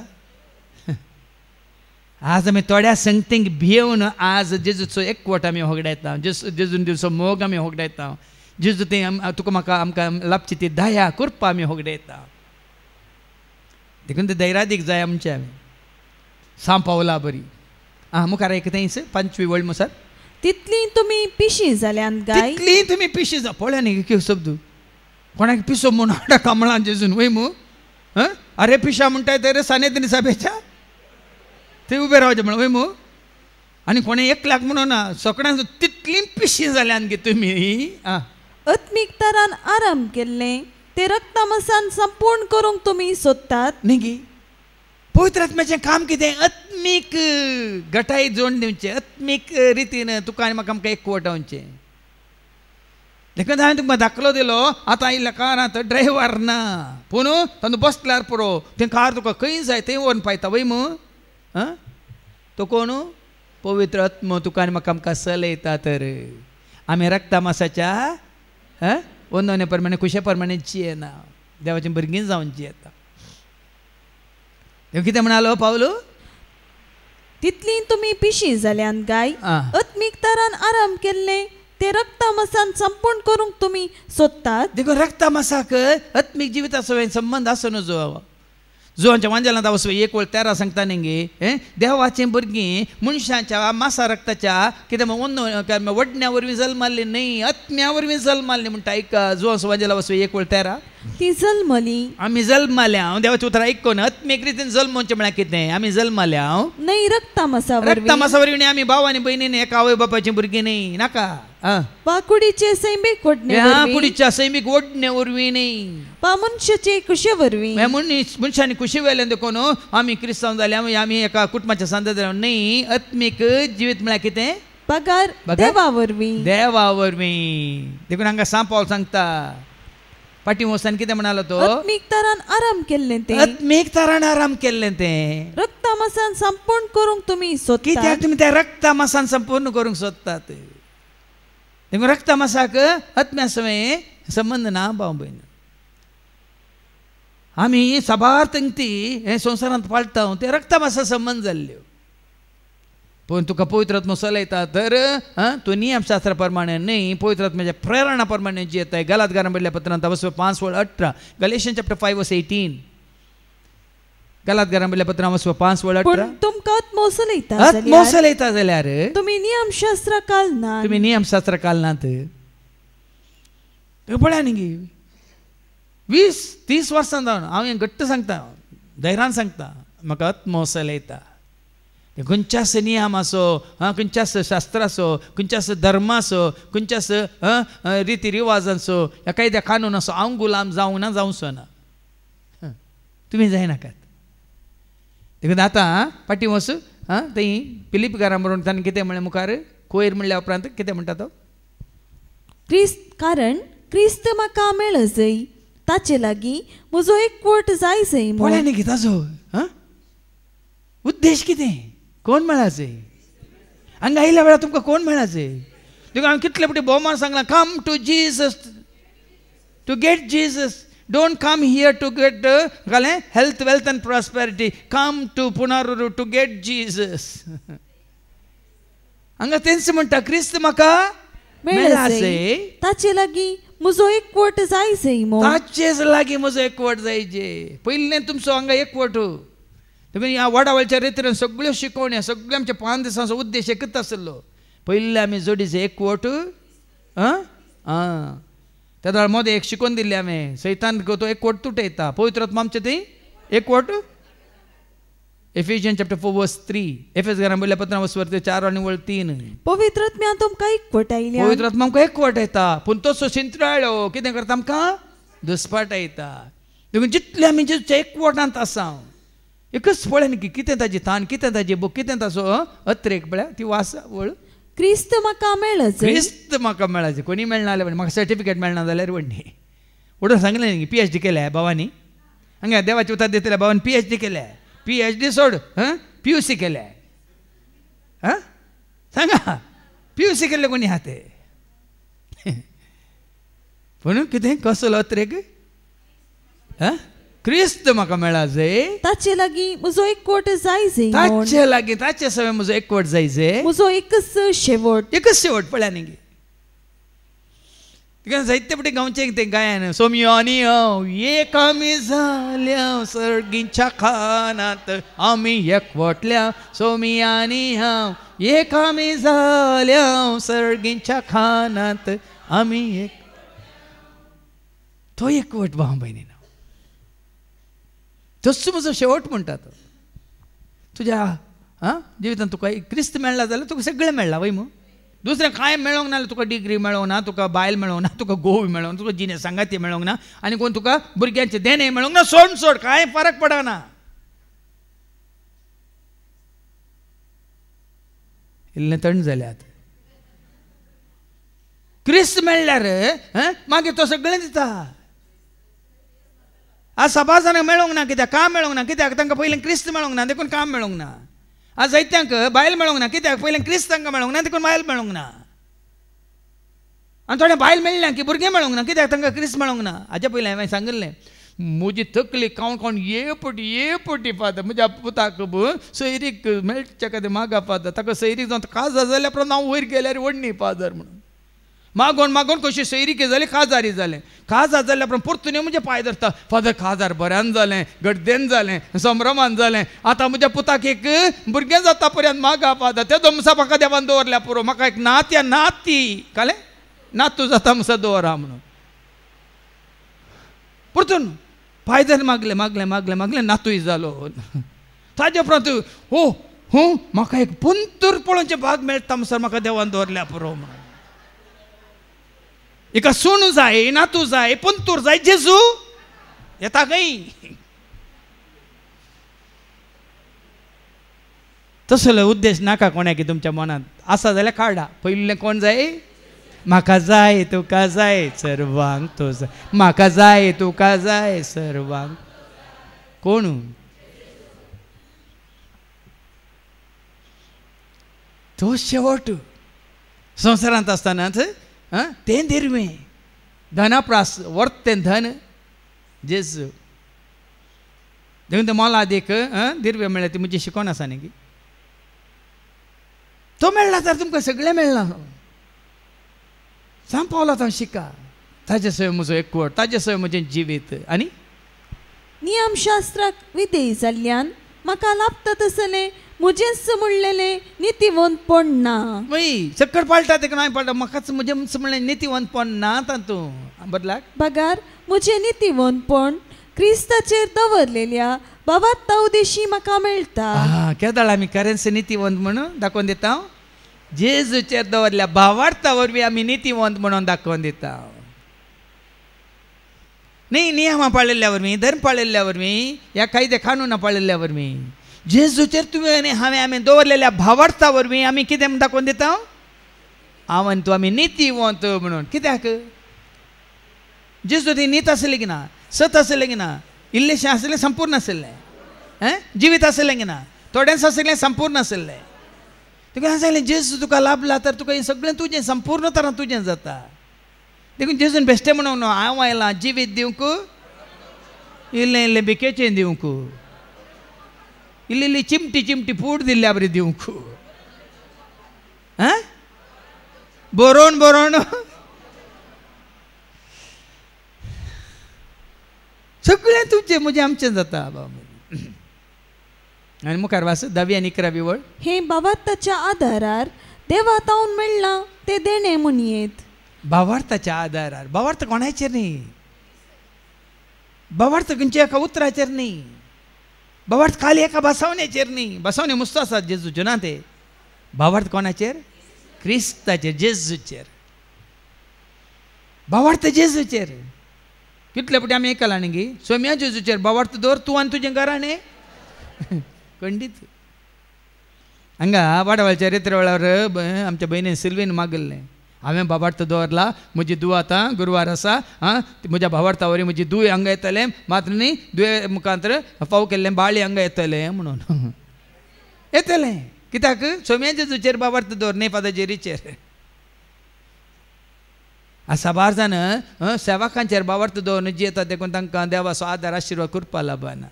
आज आमी थोड्या संगतींक भियेवन आज जेजूचो एकवट आमी होगडायता जेजून दिवचो मोग आमी होगडायता जेजू ते तुका म्हाका आमकां लाभची ती दया कृपा आमी होगडायता देखून ते दैरादीक जाय आमचे आमी सांपावला बरी मुखार आयकतायस 5वी वळ मुसार तितली तुम्ही पिशी जाल्यान गाय तितली तुम्ही पिशी जा पळय न्ही के शब्द कोणाक पिसो म्हूण हाडा कांबळान जेजून वय मू अरे पिशा म्हणटाय तर सानेद्री सभेच्या ते उबे रावचे म्हण वय मू आनी कोणे एकल्याक म्हणून ना सगळ्यांक तितली पिशी जाल्यान गे तुमी आत्मीक तरान आराम केल्ले ते रक्तमसान संपूर्ण करूंक तुमी सोदतात न्ही गे पवित्र आत्म्याचें काम कितें आत्मीक गटाय जोड दिवचें आत्मीक रितीन तुका आनी म्हाका आमकां एकवटावचें देखून हांवें तुमकां दाखलो दिलो आतां आयिल्ल्या कारांत ड्रायव्हर ना पूण तातूंत बसल्यार पुरो तें कार तुका खंय जाय थंय व्हरून पावयता वय मू तो कोण पवित्र आत्मो तुका आनी म्हाका आमकां चलयता तर आमी रक्तमासाच्या वंदने प्रमाणे खुशे प्रमाणे जियेना देवाचें भुरगीं जावन जियेता कितें म्हणालो पावलो तितली तुम्ही पिशी जाल्यान गाय आत्मीक तरान आराम केल्ले ते रक्तमसान संपूर्ण करूंक तुमी सोदतात देखून रक्तमासाक आत्मीक जिविता संबंध आसा न्हू जो आमच्या वांजेलांत वचून 1:13 सांगता न्ही देवाचें भुरगीं मनशाच्या मासा रक्ताच्या कितें वडण्या वरवीं जल्माल्ली न्ही आत्म्या वरवीं जल्माल्ली म्हणटा आयका जो वांजेला वचून 1:13 ती जल्मली आमी जल्माल्या हांव देवाचें उतर आयकून आत्मीक रितीन जल्मोवचें म्हळ्यार कितें आमी जल्माल्या हांव न्ही रक्तमासा वरवीं आमी भाव आनी भयणीन एका आवय बापाचीं भुरगीं न्ही नाका वा कुडीचे सैमीक ओडणे कुडीच्या सैमीक ओडणे वरवीं न्ही वा मनशाचे कुशे वरवीं मनशांनी खुशी वेल्यान देखून आमी क्रिस्तांव जाले आमी एका कुटुंबाच्या संदर्भात न्ही आत्मीक जिवीत म्हळ्यार कितें पगार देवा वरवीं देखून हांगा सांग पावल सांगता पाटी वचन कितें म्हणालो तो आत्मीक तरान आराम केल्ले ते आत्मीक तरान आराम केल्लें तें रक्ता मसान संपूर्ण करूंक तुम्ही सोदतात कित्याक तुमी त्या रक्ता मासान संपूर्ण करूंक सोदतात देखून रक्ता मासाक आत्म्या समेत संबंध ना भाव भयण आमी सबार तेंगती हे संवसारांत पाळटा ते रक्ता मासा संबंध जाल्ल्यो पण तुका पवित्र आत्मा चलयता तर तो नियमशास्त्रा प्रमाणे न्ही पवित्र आत्म्याच्या प्रेरणा प्रमाणे जियेताय गलातकारांक बरयल्ल्या पत्रांत 5:18 गलेशियन चॅप्टर 5:18 गलातकारांक बरयल्ल्या पत्रांत 5:18 तुमकां आत्मो चलयता जाल्यार तुम्ही नियमशास्त्र कालना तुम्ही नियमशास्त्र कालनात पळया न्ही 20-30 वर्सां जावन हांव हें घट्ट सांगता धैर्यान सांगता म्हाका आत्मो चलयता खंयच्यास नियम आसो खंयच्यास शास्त्र आसो खंयच्यास धर्म आसो खंयच्यास रिती रिवाज आसो ह्या कायद्या कानून आसो हांव गुलाम जावं ना जावचो ना तुमी जायनाकात देखून आतां पाटी वच थंय फिलिपकारां बरोवन ताणें कितें म्हणलें मुखार कोयर म्हणल्या उपरांत कितें म्हणटा तो कारण क्रिस्त म्हाका मेळजय ताचे लागीं म्हजो एकवट जायजय पळय न्ही ताचो उद्देश कितें कोण मेळाचे हांगा आयल्या वेळार तुमकां कोण मेळाचे देखून हांवें कितले फावटी भोवमान सांगलां come to Jesus to get Jesus don't come here to get health wealth and prosperity come to पुनरुरू टू गेट जीसस हांगा तेंच म्हणटा क्रिस्त म्हाका मेळाचे ताचे लागीं म्हजो एकवट जायजय ताचेच लागीं म्हजो एकवट जायचे पयलें तुमचो हांगा एकवट ह्या वडावळच्या रितीन सगळ्यो शिकवण्या सगळ्यो आमच्या 5 दिसांचो उद्देश एकच आसलो पयले आमी जोडीचे एकवट त्या मदें एक शिकोवन दिल्ली हांवें सैतान तो एकवट तुटयता पवित्र आत्मा आमचे थंय एकवट एफिशियन्स चॅप्टर 4:3 एफेसकारांक बरयल्ल्या पत्रांत 4:3 पवित्र आत्म्यान तुमकां एकवट आयल्या पवित्र आत्मा आमकां एकवट येता पूण तसो शिंत्राळ्यो कितें करता आमकां दुस्पाटायता देखून जितले आमी जेच्या एकवटांत आसा एकच पळय न्ही कितें ताजी तान कितें ताजी बूक कितें ताचो अत्रेक पळय ती वास वळ क्रिस्त म्हाका मेळजय क्रिस्त म्हाका मेळाचे कोणी मेळना जाल्यार म्हाका सर्टिफिकेट मेळना जाल्यार व्हडणी उडोवन सांगलें न्ही PhD केल्या भावानी हांगा देवाची उतर दितल्या भावान PhD केल्या PhD सोड PUC केल्या सांगा PUC केल्ले कोणी आहा ते पूण कितें कसलो अत्रेक क्रिस्त म्हाका मेळाचे ताचे लागीं म्हजो एकवट जायजय ताचे लागीं ताचे सवय म्हजो एकवट जायचे म्हजो एकच शेवट पळया न्ही तिका जायते फावटी गांवचे तें गायन सोमयो आनी हांव एक आमी जाल्या सर्गीच्या खानांत आमी एकवटल्या सोमया आनी हांव एक आमी जाल्या सर्गीच्या खानांत आमी एक तो एकवट भाव भयणीन तसो म्हजो शेवट म्हणटा तो तुज्या जिवितांत तुका क्रिस्त मेळ्ळा जाल्यार तुका सगळें मेळ्ळां वय मग दुसरें कांय मेळोंक ना तुका डिग्री मेळोंक ना तुका बायल मेळोंक ना तुका गोव मेळोंक ना तुका जिने सांगाती मेळोंक ना आनी कोण तुका भुरग्यांचे देणे मेळोंक ना सोड कांय फरक पडना इल्लें थंड जाल्यात क्रिस्त मेळ्ळ्यार मागीर तो सगळें दिता आज सभा जाणांक मेळोंक ना कित्याक काम मेळोंक ना कित्याक तांकां पयलें क्रिस्त मेळोंक ना देखून काम मेळोंक ना आज जायत्यांक बायल मेळोंक ना कित्याक पयलें क्रिस्त तांकां मेळोंक ना देखून बायल मेळोंक ना आनी थोडें बायल मेळ्ळ्या की भुरगें मेळोंक ना कित्याक तांकां क्रिस्त मेळोंक ना हाजे पयलें हांवें सांगिल्लें म्हजी तकली कावण ये पटी पावता म्हज्या पुताक सैरीक मेळच्या खातीर मागा पावता ताका सैरीक जावन काजार जाल्या उपरांत हांव वयर गेल्यार व्हडणी पाजार म्हणून मागोन कशी सैरीक जाली काजारी जालें काजार जाल्या उपरांत परतून म्हणजे पांय धरता फादर काजार बऱ्यान जालें गड्डेन जालें संभ्रमान जालें आतां म्हज्या पुताक एक भुरगें जाता पर्यंत मागा पावता तेजो मुसा म्हाका देवान दवरल्या पुरो म्हाका एक नात्या नाती कळ्ळें नातू जाता मुसा दवरा म्हणून परतून पांय धर मागले नातूय जालो ताजे उपरांत हो म्हाका एक पुंतूर पळोवचे भाग मेळटा मुसर म्हाका देवान दवरल्या पुरो म्हणून एका सून जाय नातू जाय पुंतूर जाय जेजू येता खंय तसलो उद्देश नाका कोणाक तुमच्या मनात आसा जाल्यार काडा पयलें कोण जाय म्हाका जाय तुका जाय सर्वांक तो जाय म्हाका जाय तुका जाय सर्वांक कोण तो शेवट संवसारांत आसतनाच तें दिरवें धना प्रास वर्थ तें धन जेजू देखून ते मोला देख दिरवें म्हणल्यार ती म्हजी शिकवण आसा न्ही तो मेळ्ळा तर तुमकां सगळें मेळ्ळां सांग पावला तो शिका ताजे सवय म्हजो एकवट ताजे सवय म्हजें जिवीत आनी नियमशास्त्राक विधेय जाल्ल्यान म्हाका लाभता तसलें म्हजेंच म्हणलेलें नितीवंतपण ना वय सक्कड पाळटा तेका नाही पाळटा म्हाकाच म्हजें म्हणलें नितीवंतपण ना तातूंत बदलाक बगार म्हजें नितीवंतपण क्रिस्ताचेर दवरलेल्या बाबात्ता उदेशी म्हाका मेळटा केदाळ आमी खरेंच नितीवंत म्हणून दाखोवन दिता जेजूचेर दवरल्या भावार्था वरवीं आमी नितीवंत म्हणून दाखोवन दिता न्ही नियमां पाळिल्ल्या वरवीं धर्म पाळिल्ल्या वरवीं ह्या कायदे कानूनां पाळिल्ल्या वरवीं जेजूचेर तुवें आनी हांवें आमी दवरलेल्या भावार्था वरवीं आमी कितें दाखोवन दिता हांव आनी तूं आमी नितीवंत म्हणून कित्याक जेजू ती नीत आसली की ना सत आसलें की ना इल्लेशें आसलें संपूर्ण आसलें जिवीत आसलें की ना थोडेंच आसलें संपूर्ण आसलें तुका सांगलें जेजू तुका लाभला तर तुका हें सगळें तुजें संपूर्ण तरां तुजें जाता देखून जेजून बेश्टें म्हणून हांव आयलां जिवीत दिवंक इल्लें इल्लें बिकेचें दिवंक इल्ली इल्ली चिमटी चिमटी फूट दिल्ल्या बरी दिवंक बरोवन बरोवन सगळें तुजें म्हजें आमचें जाता बाबा आनी मुखार वास 10वी आनी 11वी वळ हे बाबात्ताच्या आदारार देवातावन मेळ्ळां ते देणे म्हणयेत भावार्थाच्या आदारार भावार्थ कोणाचेर न्ही भावार्थ खंयच्या एका उतराचेर न्ही भावार्थ खाली एका बसवण्याचेर न्ही बसवणे मुस्त आसात जेजूच्यो ना ते भावार्थ कोणाचेर क्रिस्ताचेर जेजूचेर भावार्थ जेजूचेर कितले फावटी आमी आयकलां न्ही गी सोम्या जेजूचेर भावार्थ दवर तूं आनी तुजें घराणें खंडीत हांगा वाडवाळच्या रेत्र वेळार आमच्या भयणीन सिल्वीन मागल्लें हांवें भावार्थ दवरला म्हजी दूव आतां गुरवार आसा म्हज्या भावार्था वरी म्हजी दूय हांगा येतलें मात्र न्ही दुये मुखांतर फाव केल्लें बाळी हांगा येतलें म्हणून येतलें कित्याक सोम्या जेजूचेर भावार्थ दवर न्ही फादर साबार जाण सेवकांचेर भावार्थ दवरून जी येता देखून तांकां देवाचो आदार आशिर्वाद करपा लाभना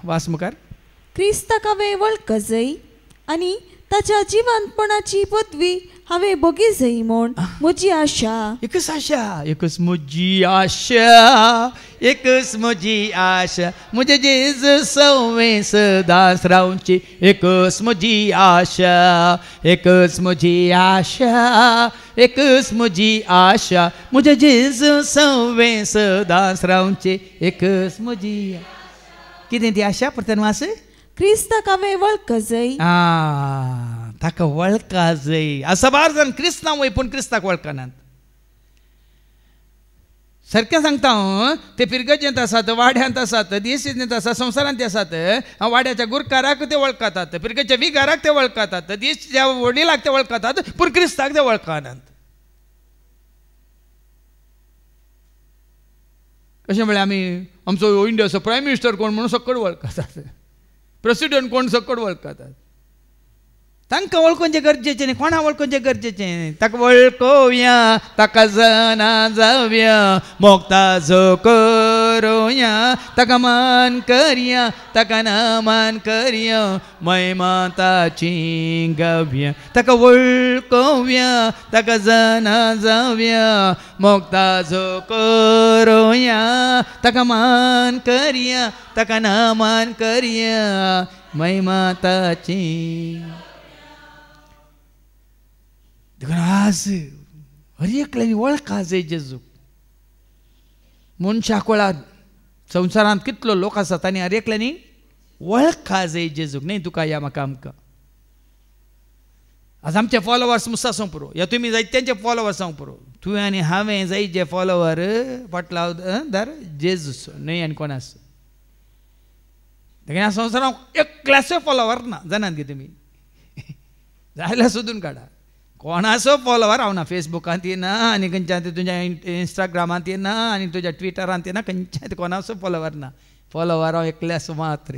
वास मुखार क्रिस्ताक हांवें वळख जाय आनी ताच्या जिवंतपणाची पदवी हांवें भोगी जाय म्हूण म्हजी आशा एकच आशा एकच म्हजी आशा एकच म्हजी आशा म्हजे जेजू सवें सदांच रावची एकच म्हजी आशा एकच म्हजी आशा एकच म्हजी आशा म्हजे जेजू सवें सदांच रावची एकच म्हजी कितें ती आशा परतन वास क्रिस्ताक हांवें वळख जाय ताका वळखा जाय असा बार जाण क्रिस्तांव वय पूण क्रिस्ताक वळखनात सारकें सांगता हांव ते पिरगजेंत आसात वाड्यांत आसात देशींत आसात संवसारांत आसात वाड्याच्या गुरकाराक ते वळखतात पिरगेच्या विगाराक ते वळखतात देशच्या वडिलाक ते वळखतात पूण क्रिस्ताक ते वळखनात कशें म्हळ्यार आमी आमचो इंडियाचो प्रायम मिनिस्टर कोण म्हणून सकट वळखतात प्रेसिडेंट कोण सकट वळखतात तांकां वळखोवचें गरजेचें न्ही कोणा वळखोवचें गरजेचें ताका वळखोवया ताका जाणा जावया मोगताचो करोया ताका मान करया ताका नामान करया महिमा ताची गावया ताका वळखोवया ताका जाणा जावया मोगताचो करोया ताका मान करया ताका नामान करया महिमा ताची आज हर एकल्यानी वळखा जाय जेजूक मनशाक वळार संवसारांत कितलो लोक आसा तांणी हर एकल्यानी वळखा जाय जेजूक न्ही तुका या म्हाका आमकां आज आमचे फॉलोवर्स मुसा जावं पुरो या तुमी जायत्यांचे फॉलोवर्स जावं पुरो तुवें आनी हांवें जाय जे फॉलोवर फाटला दर जेजूस न्ही आनी कोण आसा ह्या संवसारांत एक क्लासो फॉलोवर ना जाणात गे तुमी जाल्यार सोदून काडा कोणाचो फॉलोवर हांव ना फेसबुकांत येना आनी खंयच्या तुज्या इंस्टाग्रामांत येना आनी तुज्या ट्विटरांत येना खंयच्या कोणाचो फॉलोवर ना फॉलोवर हांव एकल्याच मात्र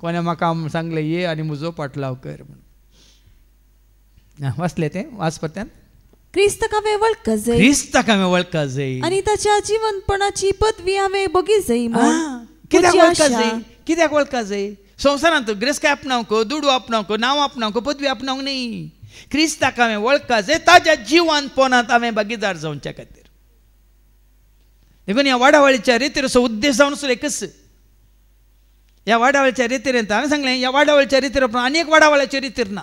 कोणें म्हाका सांगलें ये आनी म्हजो पाटलाव कर म्हणून वाचलें तें वाचपत्यान क्रिस्ताक हांवें वळखा जाय क्रिस्ताक हांवें वळखा जाय आनी ताच्या जिवंतपणाची पदवी हांवें बगी जाय कित्याक वळखा जाय कित्याक वळखा जाय संवसारांत ग्रेस काय आपणावंक दुडू आपणावंक नांव आपणावंक पदवी आपणावंक न्ही क्रिस्ताक हांवें वळखा जाय ताच्या जिवंतपणांत हांवें भागीदार जावच्या खातीर देखून ह्या वाडावळीच्या रितीर असो उद्देश जावन असो एकच ह्या वाडावळीच्या रितीर हांवें सांगलें ह्या वाडावळीच्या रितीर आनी एक वाडावळ्याच्या रितीर ना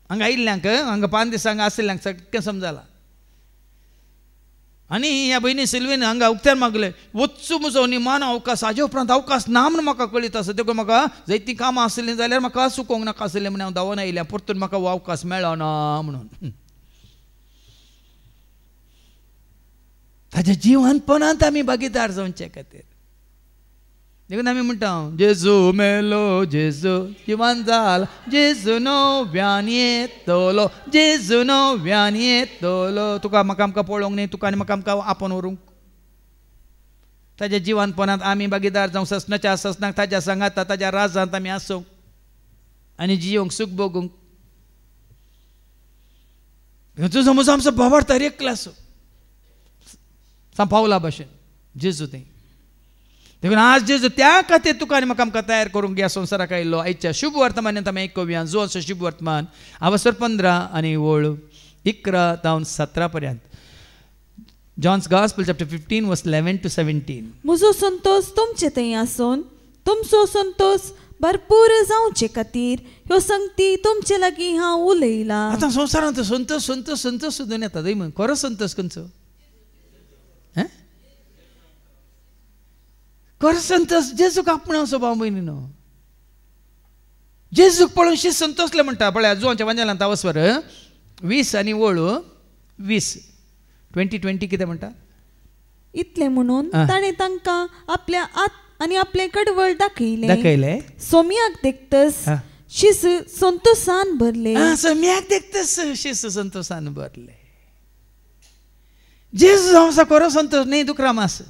हांगा आयिल्ल्यांक हांगा 5 दीस हांगा आशिल्ल्यांक सगळें समजलां आनी ह्या भयणी सिल्वेन हांगा उक्त्यान मागलें वच्चू म्हजो निमान अवकाश हाजे उपरांत अवकाश ना म्हूण म्हाका कळीत आसा देखून म्हाका जायतीं कामां आसलीं जाल्यार म्हाका चुकोवंक नाका आसलें म्हण हांव धांवन आयलें परतून म्हाका हो अवकाश मेळना म्हणून ताच्या जिवंतपणांत आमी भागीदार जावचे खातीर देखून आमी म्हणटा जेजू मेलो जेजू जिवंत जाला जेजू नव्यान येतलो जेजू नव्यान येतलो तुका म्हाका आमकां पळोवंक न्ही तुका आनी म्हाका आमकां आपोवन व्हरूंक ताच्या जिवंतपणांत आमी भागीदार जावंक ससनाच्या ससनाक ताच्या सांगात ताच्या राजांत आमी आसूंक आनी जियोंक सूख भोगूंक तुजो म्हजो आमचो भावार्थ एकलो आसूं पावला भशेन जेजू तें देखून आज जेजू त्या खातीर तुका आनी म्हाका आमकां तयार करूंक ह्या संवसाराक आयिल्लो आयच्या शुभ वर्तमानांत आमी आयकुया जो असो शुभ वर्तमान अवसर 15 आनी ओळ 11 तावन 17 पर्यंत John's gospel chapter 15 verse 11 to 17 म्हजो संतोष तुमचे थंय आसून तुमचो संतोष भरपूर जावचे खातीर ह्यो संगती तुमचे लागीं हांव उलयलां आतां संवसारांत संतोष संतोष संतोष सुद्दां येता थंय म्हण खरो संतोष खंयचो खरो संतोष जेजूक आपणावचो भाव भयणीनो जेजूक पळोवन शी संतोषले म्हणटा पळय जुवांच्या वंजलांत अवस्वर 20 आनी ओळ 20 20 कितें म्हणटा इतले म्हणून ताणें तांकां आपल्या आत आनी आपले कडवळ दाखयले सोम्याक देखतस शिस संतोषान भरले सोम्याक देखतस शिस संतोषान भरले जेजू आमचो खरो संतोष न्ही दुखरामास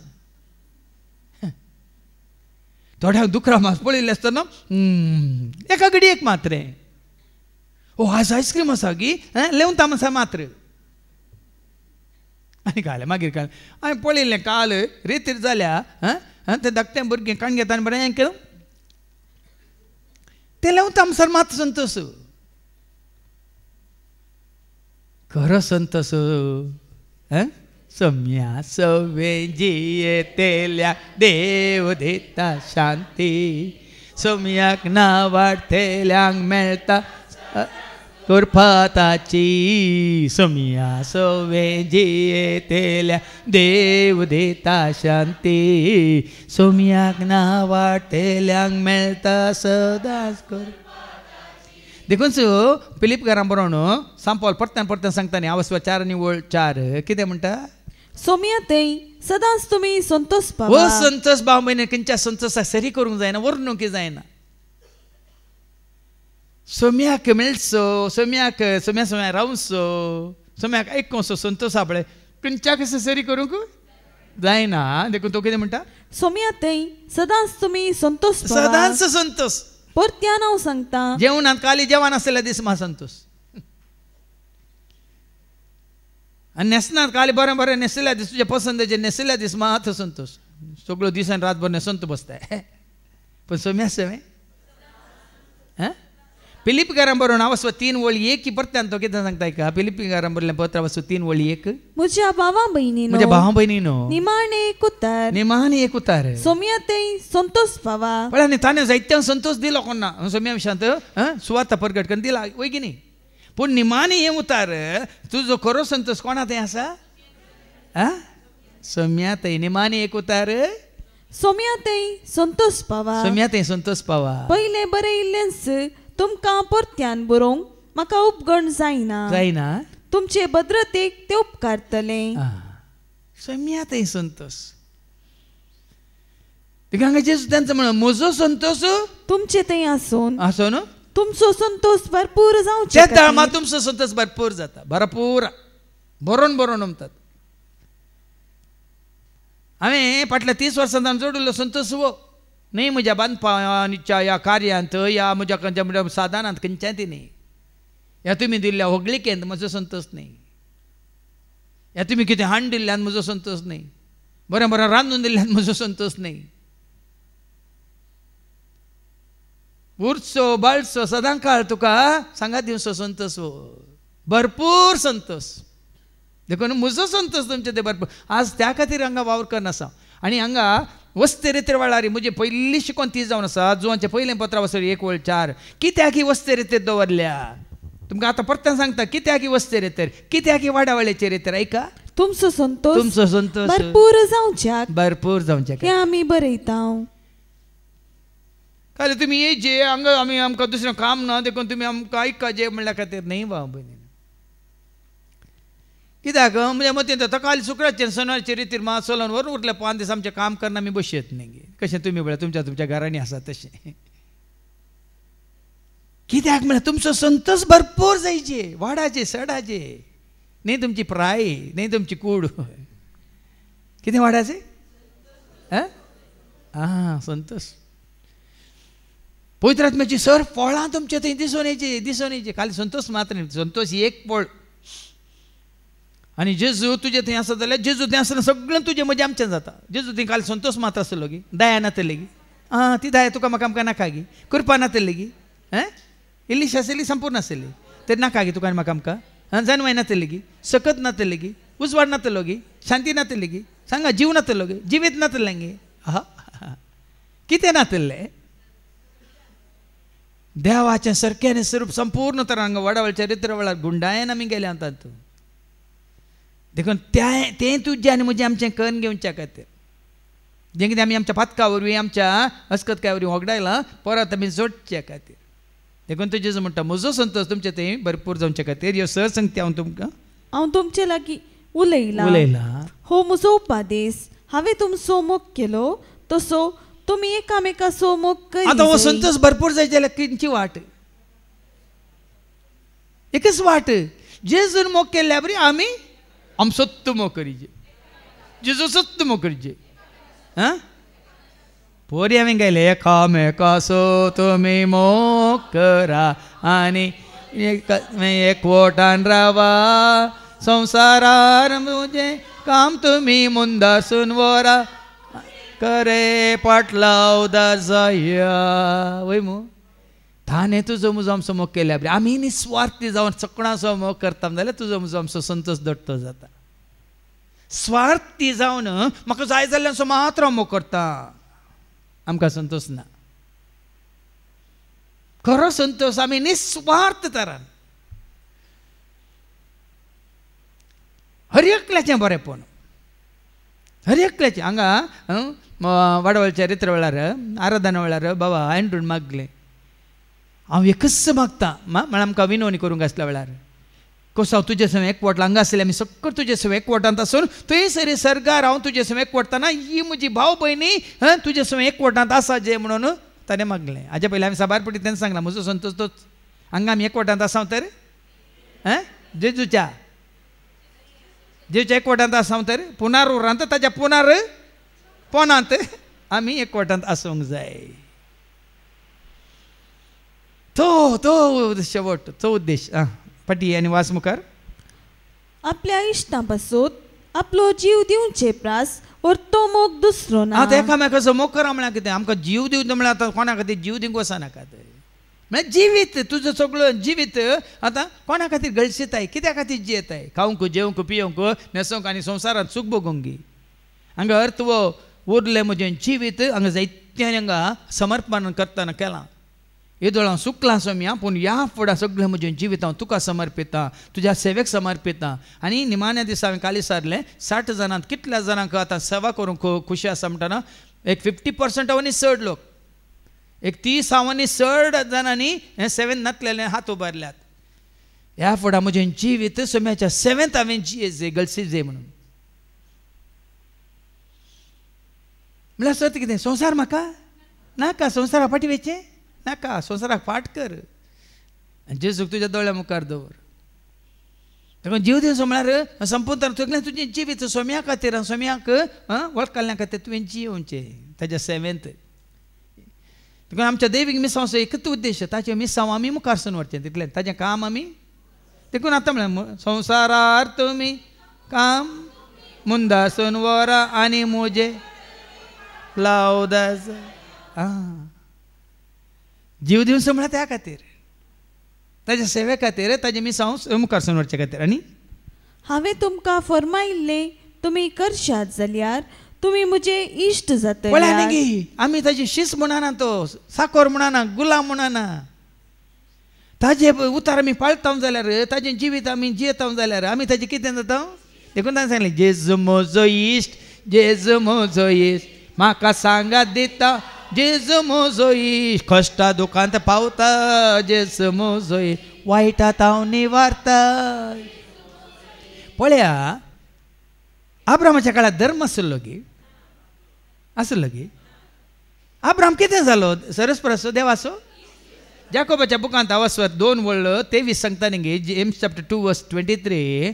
थोड्याक दुखरामास पळयल्ले आसतना एका घडयेक मात्र ओ आज आयस्क्रीम आसा गी लेवन तामसा मात्र आनी काले मागीर काल हांवें पळयल्लें काल रेतीर जाल्या तें धाकटें भुरगें काण घेता आनी बरें केलें तें लेवन तामसार मात संतोष खरो संतोष सम्या सवे जियेतेल्या देव दिता शांती सम्याक ना वाडतेल्यांक मेळटा कुरपाताची सम्या सवे जियेतेल्या देव दिता शांती सम्याक ना वाडतेल्यांक मेळटा सदांच देखून फिलीप घरां बरोवन सांपोल परत्यान सांगता न्ही अवस्व 4 आनी ओळ 4 कितें म्हणटा सोम्या थंय सदांच तुमी संतोष हो पावा संतोष भाव भयणी खंयच्या संतोषाक सरी करूंक जायना वर्णूंक जायना सोम्याक मेळचो सोम्याक सोम्या रावचो सोम्याक आयकोसो संतोश आपळे खंयच्याक सरी करूंक जायना देखून तो कितें म्हणटा सोम्या थंय सदांच तुमी संतोष पावा सदांच संतोष परत्यान हांव सांगता जेवणांत काली जेवण आसलेल्या दीस मा संतोष आनी न्हेसनात काली बरें बरें न्हेसल्या दीस तुजे पसंदीचे न्हेसल्या दीस मात संतोष सगळो दीस आनी रातभर न्हेसोन तूं बसताय पण सोम्या फिलीप घरां बरोवन अवस्व 3 ओळ 1 परत्यान तो कितें सांगता का फिलीप घरां बरयलें पत्र अवस्व 3 ओळ 1 म्हज्या भावा भयणीनो म्हज्या भावा भयणीनो निमाणे एक उतार सोम्या थंय संतोष पावा पळय न्ही ताणें जायत्यांक संतोष दिलो कोणा सोम्या विशयांत सुवार्थ प्रगट करून दिला वय की न्ही पूण निमाणे हें उतार तुजो खरो संतोष कोणा थंय आसा सोम्या थंय निमाणे एक उतार सोम्या थंय संतोष पावा सोम्या थंय संतोष पावा पयले बरयल्लेंच तुमकां परत्यान बरोवंक म्हाका उपगण जायना तुमचे भद्रतेक ते उपकारतले सोम्या थंय संतोष हांगा जेजू तांचो म्हण म्हजो संतोष तुमचे थंय आसून न्हू तुमचो संतोष भरपूर जावचे त्या टायमार तुमचो संतोष भरपूर जाता भरपूर बरोवन बरोवन उमतात हांवें फाटल्या 30 वर्सां जोडिल्लो संतोष वो न्ही म्हज्या बांदपाच्या ह्या कार्यांत या म्हज्या साधनांत खंयच्याय न्ही ह्या तुमी दिल्ल्या होगळिकेंत म्हजो संतोष न्ही ह्या तुमी कितें हाड दिल्ल्यान म्हजो संतोष न्ही बरें बरें रांदून दिल्ल्यान म्हजो संतोष न्ही उरचो बाळचो सदां काळ तुका सांगात दिवचो संतोष वो भरपूर संतोष देखून म्हजो संतोष तुमचे ते भरपूर आज त्या खातीर हांगा वावर करनासा आनी हांगा वस्ते रेतेर वाळारी म्हजी पयली शिकोवन ती जावन आसा जुवांचे पयलें पत्रा वसरी 1:4 कित्याक ही वस्ते रेतेर दवरल्या तुमकां आतां परत सांगता कित्याक ही वस्ते रेतेर कित्याक ही वाडावळेचे रेतेर ऐका तुमचो संतोष भरपूर जावच्याक हें आमी बरयता काल तुमी येयचे हांगा आमकां दुसरें काम ना देखून तुमी आमकां आयकाचे म्हणल्या खातीर न्ही भाव भयणी कित्याक म्हणजे मतीन जाता काल शुक्राचे सणाचे रितीर मा चलोवन व्हरून उरले 5 दीस आमचें काम करना आमी बसयत न्ही कशें तुमी म्हळ्यार तुमच्या घरांनी आसा तशें कित्याक म्हळ्यार तुमचो संतोष भरपूर जायचे वाडाचे सडाचे न्ही तुमची प्राय न्ही तुमची कूड कितें वाडाचे संतोष पवित्र आत्म्याची सर फळां तुमच्या थंय दिसून येयची खाली संतोष मात्र न्ही संतोश एक फळ आनी जेजू तुजे थंय आसा जाल्यार जेजू थंय आसतना सगळें तुजें म्हजें आमचें जाता जेजू थंय काल संतोष मात्र आसलो गी दया नातली गी ती दया तुका म्हाका आमकां नाका गी कृपा नातली गी इल्लीशी आसली संपूर्ण आसली तरी नाका गी तुका आनी म्हाका आमकां जानवाय नातली गी सकत नातली गी उजवाड नातलो गी शांती नातली गी सांगा जीव नातलो गी जिवीत नातलें गी कितें नातलें देवाचें सारकें स्वरूप संपूर्ण तरां हांगा वडावळच्या रितीर वेळार गुंडायेन आमी गेले आतां देखून तें तुजें आनी म्हजें आमचें कन्न घेवच्या खातीर जें कितें आमी आमच्या पातका वरवीं आमच्या अस्कतकाय वरवीं वगडायलां परत आमी जोडच्या खातीर देखून तुजें जो म्हणटा म्हजो संतोष तुमचे थंय भरपूर जावचे खातीर ह्यो सर सांगता हांव तुमचे लागीं उलयलां हो म्हजो उपादेश हांवें तुमचो मोग केलो तसो तुमी एकामेकाचो मोग करी आतां हो संतोष भरपूर जायचे जाल्यार खंयची वाट एकच वाट जेजून मोग केल्ल्या बरी आमी सत्य मोग करीचे जेजू सत्य मोग करीचे पोरी हांवें गेले एकामेकाचो तुमी मोग करा आनी एकवटान रावा संवसारार म्हजें काम तुमी मुंदासून व्हरा करे पाटलाव दाजाया वय मू ताणें तुजो म्हजो आमचो मोग केल्या बरी आमी निस्वार्थी जावन सगळ्यांचो मोग करता जाल्यार तुजो म्हजो आमचो संतोष दडतो जाता स्वार्थी जावन म्हाका जाय जाल्ल्याचो मात्र हांव मोग करता आमकां संतोष ना खरो संतोष आमी निस्वार्थ तरान हर एकल्याचें बरेंपण हर एकल्याचें हांगा वाडवळच्या रित्र वेळार आराधना वेळार बाबा हांवें मागलें हांव एकच मागता म्हळ्यार आमकां विनवणी करूंक आसल्या वेळार कसो हांव तुजे समेत एकवटला हांगा आसले आमी सगळे तुजे समेत एकवटांत आसून थंय सरी सरकार हांव तुजे समेत एकवटताना ही म्हजी भाव भयणी तुजे समेत एकवटांत आसा जे म्हणून ताणें मागलें हाज्या पयलीं हांवें साबारपटी तेन्ना सांगलां म्हजो संतोष तोच हांगा आमी एकवटांत आसा तर जेजूच्या एकवटांत आसा तर पुनरुरांत ताच्या पोनांत आमी एकवटांत आसूंक जाय तो शेवट तो उद्देश पटी आनी वास मुखार आपल्या इश्टां पासून आपलो जीव दिवचे प्रास और तो मोग दुसरो ना एकामेकाचो मोग करा म्हळ्यार कितें आमकां जीव दिवं म्हळ्यार आतां कोणा खातीर जीव दिवंक वचनाका म्हळ्यार जिवीत तुजो सगळो जिवीत आतां कोणा खातीर गळसिताय कित्या खातीर जियेताय खावंक जेवंक पियोंक न्हेसोंक आनी संवसारांत सूख भोगूंक हांगा अर्थ वो उरलें म्हजें जिवीत हांगा जायत्यांनी हांगा समर्पण करतना केलां येदोळ हांव सुकलां सोम्या पूण ह्या फुडें सगळें म्हजें जिवीत हांव तुका समर्पितां तुज्या सेवेक समर्पितां आनी निमाण्या दिसा हांवें काली सारलें 60 जाणांक कितल्या जाणांक आतां सेवा करूंक खुशी आसा म्हणटना एक 50% चड लोक एक 30 जाणांनी हें सेवेन नातलेले हात उबारल्यात ह्या फुडें म्हजें जिवीत सोम्याच्या सेवेंत हांवें जियेजे गळसिजे म्हणून म्हळ्यार सत कितें संवसार म्हाका नाका संवसारा फाटी वेचें नाका संवसाराक फाट कर जेजूक तुज्या दोळ्या मुखार दवर. देखून जीव दिवचो म्हळ्यार संपूर्ण तकलें तुजें जिवीत स्वाम्या खातीर स्वाम्याक वळखल्या खातीर तुवें जियोवचें ताच्या सेवेंत. देखून आमच्या दैवीक मिसांचो एकच उद्देश ताचे मिसांव आमी मुखारसून व्हरचें तितलें ताजें काम आमी. देखून आतां म्हळ्यार संवसारार तुमी काम मुंदासून वरा आनी मुजे लावदास. जीव दिवचो म्हळ्यार त्या खातीर ताच्या सेवे खातीर ताजे मिसांव मुखारसून व्हरचे खातीर. आनी हांवें तुमकां फरमायिल्लें तुमी करशात जाल्यार तुमी म्हजे इश्ट जातले. आमी ताजी शीस म्हणना, तो साकोर म्हणना, गुलाम म्हणना. ताजे उतार आमी पाळता जाल्यार ताजें जिवीत आमी जियेता जाल्यार आमी ताजें कितें जाता. देखून ताणें सांगलें जेजू म्हजो इश्ट, जेजू म्हजो इश्ट, म्हाका सांगात दिता जेजू म्हजो इश्ट, कश्टा दुखांत पावता जेजू म्हजो इश्ट, वायटांत हांव निवारता. पळया अब्रामाच्या काळात धर्म आसलो गे अब्राम कितें जालो सरस्पराचो देवाचो. जाकोबाच्या बुकांत हांव वाचत 2:23 सांगता न्ही जेम्स चॅप्टर 2:23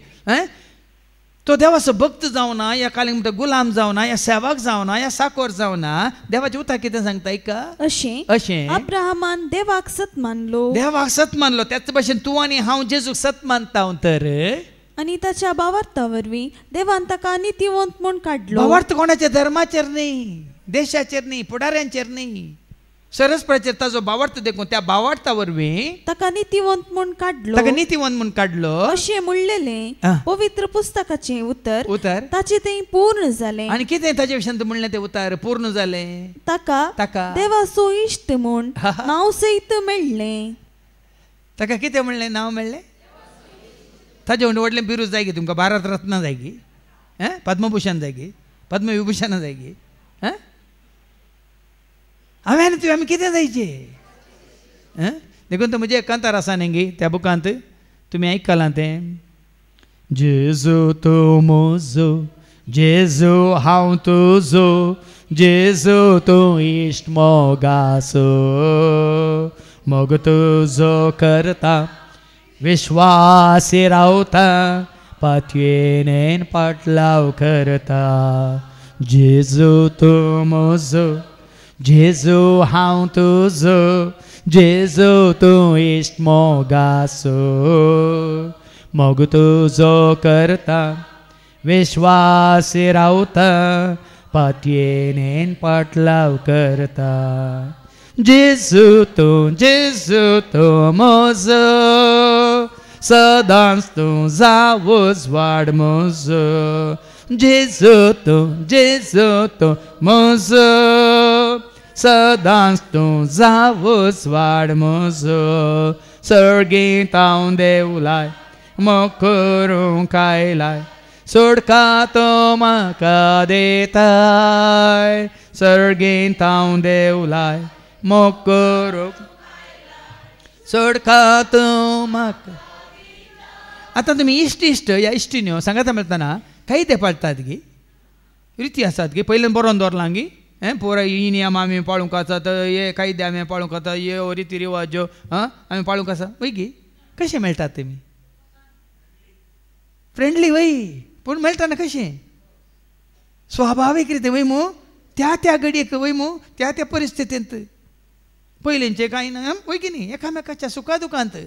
तो देवाचो भक्त जावना या कालीक म्हणटा गुलाम जावना या सेवाक जावना या साकोर जावना. देवाचे उतर कितें सांगता ऐका. अशें अब्राहमान देवाक सत मानलो त्याच भाशेन तूं आनी हांव जेजूक सत मानता तर. आनी ताच्या भावार्था वरवीं देवान ताका नितीवंत म्हूण काडलो. भावार्थ कोणाच्या धर्माचेर न्ही, देशाचेर न्ही, पुढाऱ्यांचेर न्ही, सरस्पराचेर ताजो भावार्थ देखून त्या भावार्था वरवीं ताका नितीवंत म्हूण काडलो. अशें म्हणलेलें पवित्र पुस्तकाचें उतर ताचें तें पूर्ण जालें. आनी कितें ताचे विशयान म्हणलें तें उतर पूर्ण जालें. ताका देवाचो इश्ट म्हूण नांव सयत मेळ्ळें. ताका कितें म्हणलें नांव मेळ्ळें. ताजे व्हडलें बिरूद जाय गे तुमकां. भारत रत्न जाय गी, पद्मभूषण जाय गी, पद्मविभूषण जाय गी. हांवें आनी तुवें आमी कितें जायचें. देखून तो म्हजे कांतार आसा न्ही त्या बुकांत तुमी आयकलां तें. जेजू तूं म्हजो, जेजू हांव तुजो, जेजू तूं इश्ट मोगासो, मोग तुजो करता विश्वासी रावता, पातयेन पाटलाव करता. जेजू तूं म्हजो, जेजू हांव तुजो, जेजू तूं इश्ट मोगासो, मोग तुजो करता विश्वासी रावता, पातयेन पाटलाव करता. जेजू तूं म्हजो, सदांच तूं जावोच वाड म्हजो. जेजू तूं म्हजो, सदांच तूं जावोच वाड म्हजो. सर्गेंत हांव देवलाय, मोग करूंक आयलाय, सोडका तो म्हाका देताय. सर्गेंत हांव देवलाय, मोग करूंक सोडका तो म्हाका. आतां तुमी इश्ट या इश्टिन्यो सांगाता म्हणटना काही ते पाळटात गी, रिती आसात गी. पयलीं बरोवन दवरलां गी. पुरा ही नियम आमी पाळूंक आसात, हे कायदे आमी पाळूंक आसात, हे रिती रिवाज आमी पाळूंक आसा. वय गी कशें मेळटात तुमी. फ्रेंडली वय पूण मेळटाना कशें स्वाभावीक रिती वय मू त्या घडयेक वय मू त्या परिस्थितींत. पयलींचे कांय ना वय की न्ही एकामेकाच्या सुखा दुखांत.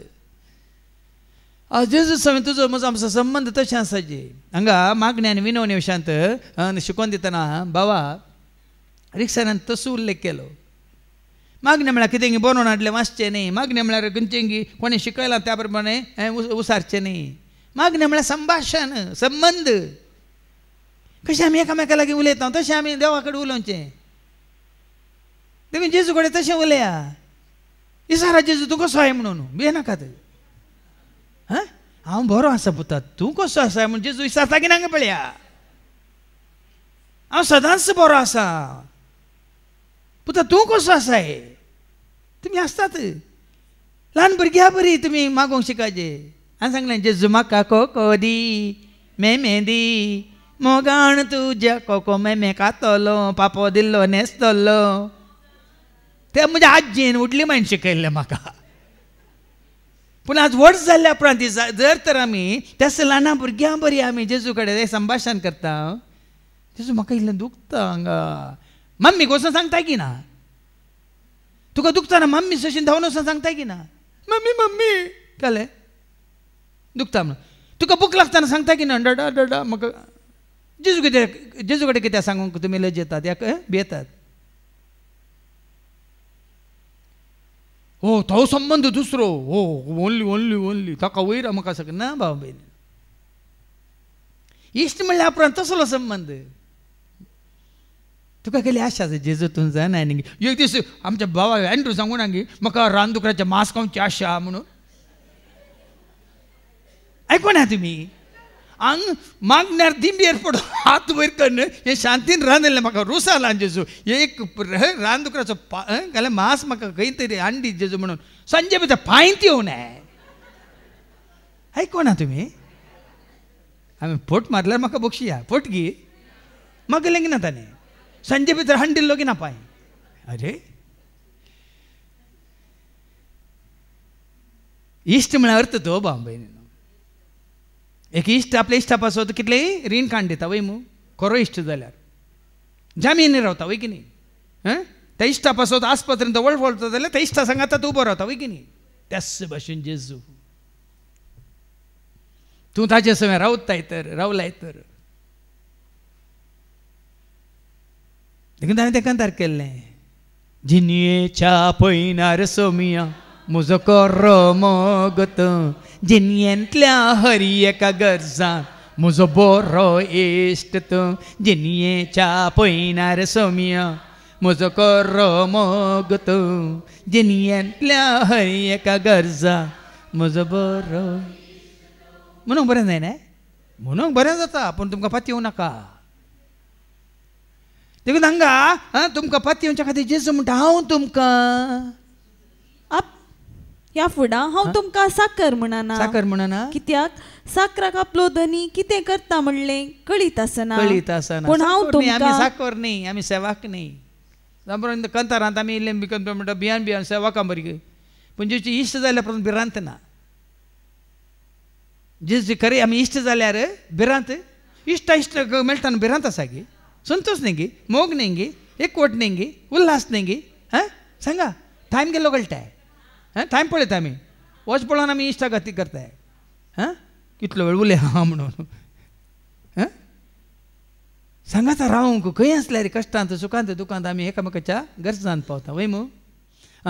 जेजू समेत तुजो म्हजो आमचो संबंद तशें आसा जे हांगा मागणी आनी विनवणे विशयांत शिकोवन दितना बाबा रिक्षान तसो उल्लेख केलो. मागणी म्हळ्यार कितें बरोवन हाडलें वाचचें न्ही. मागणी म्हळ्यार खंयचें कोणी शिकयलां त्या प्रमाणे उसारचें न्ही. मागणी म्हळ्यार संभाशण संबंद. कशें आमी एकामेका लागीं उलयता तशें आमी देवा कडेन उलोवचें. देखून जेजू कडेन तशें उलया. इसारा जेजू तूं कसो आय म्हणून भियेनाकात. हांव बरो आसा पुता तूं कसो आसा म्हूण जेजू इसारता की ना पळया. हांव सदांच बरो आसा पुता तूं कसो आसाय. तुमी आसतात ल्हान भुरग्यां बरी तुमी मागोवंक शिकायचे. हांवें सांगलें जेजू म्हाका कोको दी मेदी मोगाण तुज्या कोको मेमे खातलो पापो दिल्लो न्हेसतलो. ते म्हज्या आज्जेन उडली मायन शिकयल्लें म्हाका. पूण आज व्हड जाल्ल्या उपरांत जर तर आमी त्या ल्हान भुरग्यां बरी आमी जेजू कडेन संभाशण करता, जेजू म्हाका इल्लें दुखता हांगा, मम्मीक वचून सांगता की ना, तुका दुखता ना मम्मी सशीन धांवन वचून सांगता की ना, मम्मी मम्मी जालें दुखता म्हणून, तुका भूक लागतना सांगता की ना, डडा डडा म्हाका जेजू कडेन कित्याक सांगूंक तुमी लज येतात, याक भियेतात? हो तो संबंध दुसरो, हो ओनली ओनली ओनली ताका वयर म्हाका सगळें ना भाव भयण. इश्ट म्हणल्या उपरांत तसलो संबंध. तुका केली आशा जेजूतून जायना न्ही. एक दीस आमच्या भावा एंड्रू सांगून गे म्हाका रानदुकराच्या मांस खावची आशा म्हणून. ऐकून ना तुमी, हांग मागण्यार दिंबेर पडून हात वयर करून हे शांतीन रांदलें म्हाका रूस आला जेजू. एक रानदुकराचो घालें मांस म्हाका खंय तरी हांडी जेजू म्हणून संजय भितर फायंत येवं नाय. ऐकूं ना तुमी, आमी फोट मारल्यार म्हाका बक्षिया फोट गी म्हाका लेंगी ना ताणें संजय भितर हांडिल्लो की ना पांय. अरे इश्ट म्हळ्यार अर्थ तो भाव भयण. एक इश्ट आपल्या इश्टा पासत कितलेंय रीण काण दिता वय मू, खरो इश्ट जाल्यार जामीन रावता वय की न्ही. त्या इश्टा पासत आस्पत्रेंत वळवळता जाल्यार त्या इश्टा सांगात तूं उबो रावता वय की न्ही. त्याच भाशेन जेजू तूं ताचे सवय रावताय तर रावलाय तर. देखून ताणें तें कंतार केल्लें, जिनयेच्या पयनार सोमिया म्हजो कोरो मोगत, जिनयेंतल्या हर एका गरजान म्हजो बरो इश्ट तो. जिनयेच्या पयनार सोमिया म्हजो कोरो मोगत, जिनयेंतल्या हर एका गरजान म्हजो बरो. म्हणून बरें जायना, म्हणून बरें जाता पूण तुमकां पाती येवं नाका. देखून हांगा तुमकां पाती येवच्या खातीर जेजू म्हणटा हांव तुमकां ह्या फुडां हांव तुमकां साकर म्हणना. साकर म्हणना कित्याक साकराक आपलो धनी कितें करता म्हणलें कळीत आसना. कळीत आसना. पूण हांव आमी तुमकां साकर न्ही, आमी सेवाक न्ही. जांबरोन कंतारांत आमी इल्लें भिकन म्हणटा भियान भियान सेवाकां बरी, पूण जेची इश्ट जाल्या परत भिरांत ना. जेची खरें आमी इश्ट जाल्यार भिरांत, इश्टा इश्ट मेळटा भिरांत आसा गे, संतोष न्ही गे, मोग न्ही गे, एकवट न्ही गे, उल्हास न्ही गे. सांगा टायम गेलो कळटाय. टायम पळयता आमी वच पळोवन आमी इश्टा गती करताय. कितलो वेळ उलय हा म्हणून. सांगात रावंक खंय आसल्यार कश्टांत सुखांत दुखांत आमी एकामेकाच्या गरजांत पावता वय मू.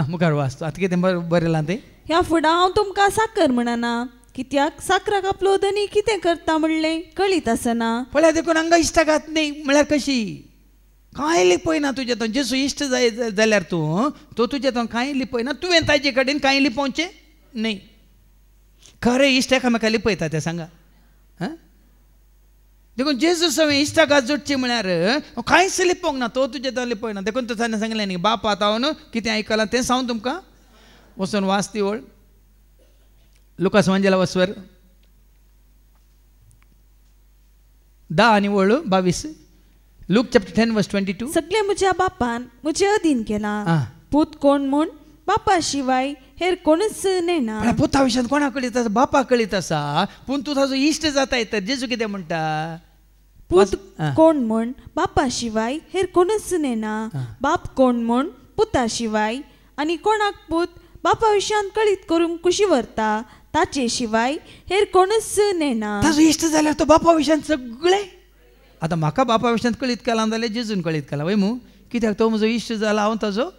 मुखार वाचतो आतां कितें बरयलां तें. ह्या फुडां हांव तुमकां साकर म्हणना, कित्याक साकराक आपलो धनी कितें करता म्हणलें कळीत आसना. पळय देखून हांगा इश्टा घात न्ही म्हळ्यार कशी कांय लिपयना तुजे तो. जेजू इश्ट जाल्यार तूं तो तुजे तो कांय लिपयना. तुवें ताजे कडेन कांय लिपोवचें न्ही. खरें इश्ट एकामेका लिपयता तें सांगा. देखून जेजू सवय इश्टा घात जोडची म्हळ्यार कांयच लिपोवंक ना. तो तुजे तो लिपयना. देखून ताणें सांगलें न्ही बापा तावन कितें आयकलां तें सांगू तुमकां. वचून वाच ती ओळ लुकास वांजेला वचवर 10 आनी ओळ 22. Luke chapter 10 verse 22. सगळे म्हज्या बापान म्हजे अधीन केला. पूत कोण म्हूण बापा शिवाय हेर कोणच नेना. पुता विशयान कोणा कळीत आसा? बापा कळीत आसा. पूण तूं ताजो इश्ट जाताय तर जेजू कितें म्हणटा? पूत कोण म्हूण बापा शिवाय हेर कोणच नेना. बाप कोण म्हूण पुता शिवाय आनी कोणाक पूत बापा विशयान कळीत करूंक कुशी व्हरता ताचे शिवाय हेर कोणच नेना. ताजो इश्ट जाल्यार तो बापा विशयान सगळें. आतां म्हाका बापा विशयान कळीत केलां जाल्यार जेजून कळीत केलां वय मू. कित्याक तो म्हजो इश्ट जाला, हांव ताजो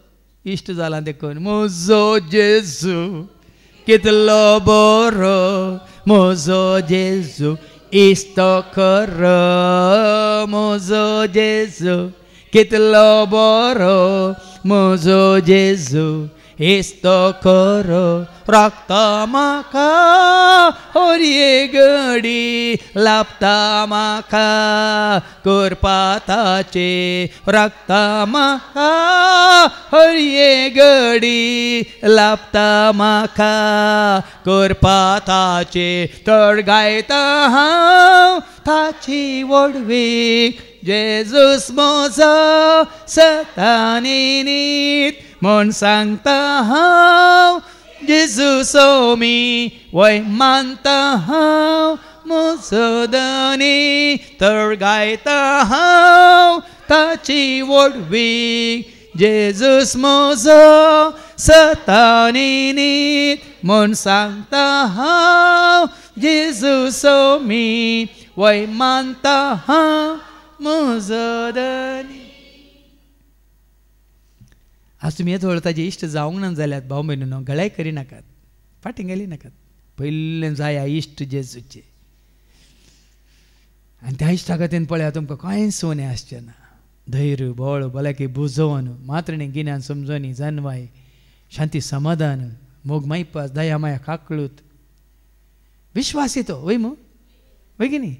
इश्ट जाला. देखून म्हजो जेजू कितलो बरो, म्हजो जेजू इश्ट खरो. म्हजो जेजू कितलो बरो, म्हजो जेजू इश्ट खरो. राखता म्हाका हर एक घडी, लाभता म्हाका करपाताचे. राखता म्हाका हर एक घडी, लाभता म्हाका करपाताचे. तर गायता हांव ताची वडवीक, जेजूस म्हजो सदां नीत म्हूण सांगता हांव जेजू सोमी वय मानता हांव मोसोदनी तर गायता हांव ताची वडवीक जेजूस मोजो सतानी नीत म्हूण सांगता हांव जेजू सोमी वय मानता हांव मोजोदनी. आज तुम्ही येत व्हळ ताजे इश्ट जावंक ना जाल्यात भाव भयणीनो गळाय करिनाकात फाटीं गेली नाकात. पयलें जाया इश्ट जेजूचे आनी त्या इश्टा खातीर पळया तुमकां कांय सोने आसचें ना. धैर्य बळ भलायकी बुजोवन मात्रणी गिन्यान समजोनी जानवाय शांती समाधान मोग मायपास दया माया काकळूत विश्वास येतो वय मग वय की न्ही.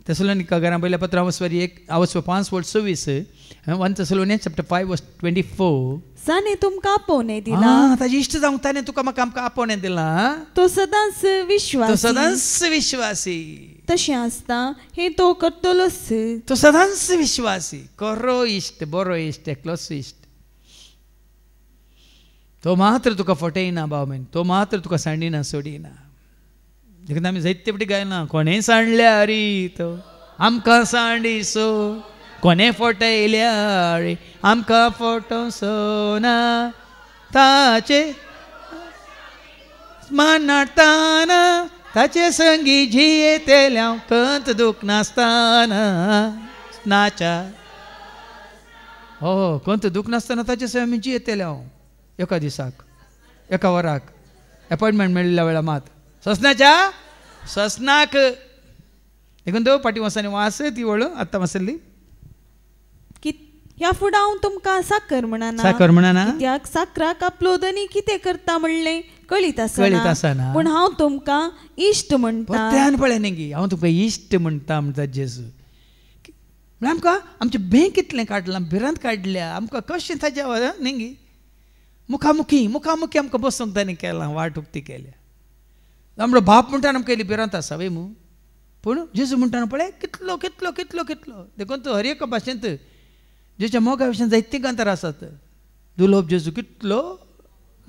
तेसलोनिका घरां पयल्या पत्र अवस्वारी 5:26 1 Thessalonians chapter 5:24 जाणे तुमकां आपोवणे दिला ताजी इश्ट जावंक ताणें तुका म्हाका आमकां आपोवणे दिला. तो सदांच तो विश्वासी सदांच विश्वासी तशें आसता हे तो करतलोच. तो सदांच विश्वासी खरो इश्ट बरो इश्ट एकलोच इश्ट. तो मात्र तुका फटयना भाव बीन तो मात्र तुका सांडिना सोडिना. देखून आमी जायते फावटी गायना कोणें सांडल्या रे तो आमकां सांडी सो कोणे फटयल्या रे आमकां फटोवचो ना ताचे मानाडटाना ताचे संगी जियेतेल्या कंत दूख नासतना नाच्या हो कंत दूख नासतना ताचे संगी आमी जियेतेल्या एका दिसाक एका वराक अपॉयंटमेंट मेळिल्ल्या वेळा मात ससनाच्या ससनाक देखून तो पाटी वसांनी वास ती वळ आत्तां वाचल्ली ह्या फुडें हांव तुमकां साकर म्हणना साकर म्हणना कित्याक साकराक आपलो दनी कितें करता म्हणलें कळीत कळीत आसना आसना. पूण हांव तुमकां इश्ट म्हणटा. ध्यान पळय न्ही हांव तुका इश्ट म्हणटा म्हणटा जेजू म्हळ्यार आमकां आमचें भें कितलें काडलां भिरांत काडल्या आमकां कशें ताच्या न्ही मुखामुखी आमकां बसूंक ताणें केलां वाट उक्ती केल्या. आमचो बाप म्हणटाना आमकां इल्ली भिरांत आसा वय मू पूण जेजू म्हणटाना पळय कितलो कितलो कितलो कितलो देखून तो हर एका भाशेंत जेच्या मोगा विशयान जायतीं कांतार आसात. दुलोब जेजू कितलो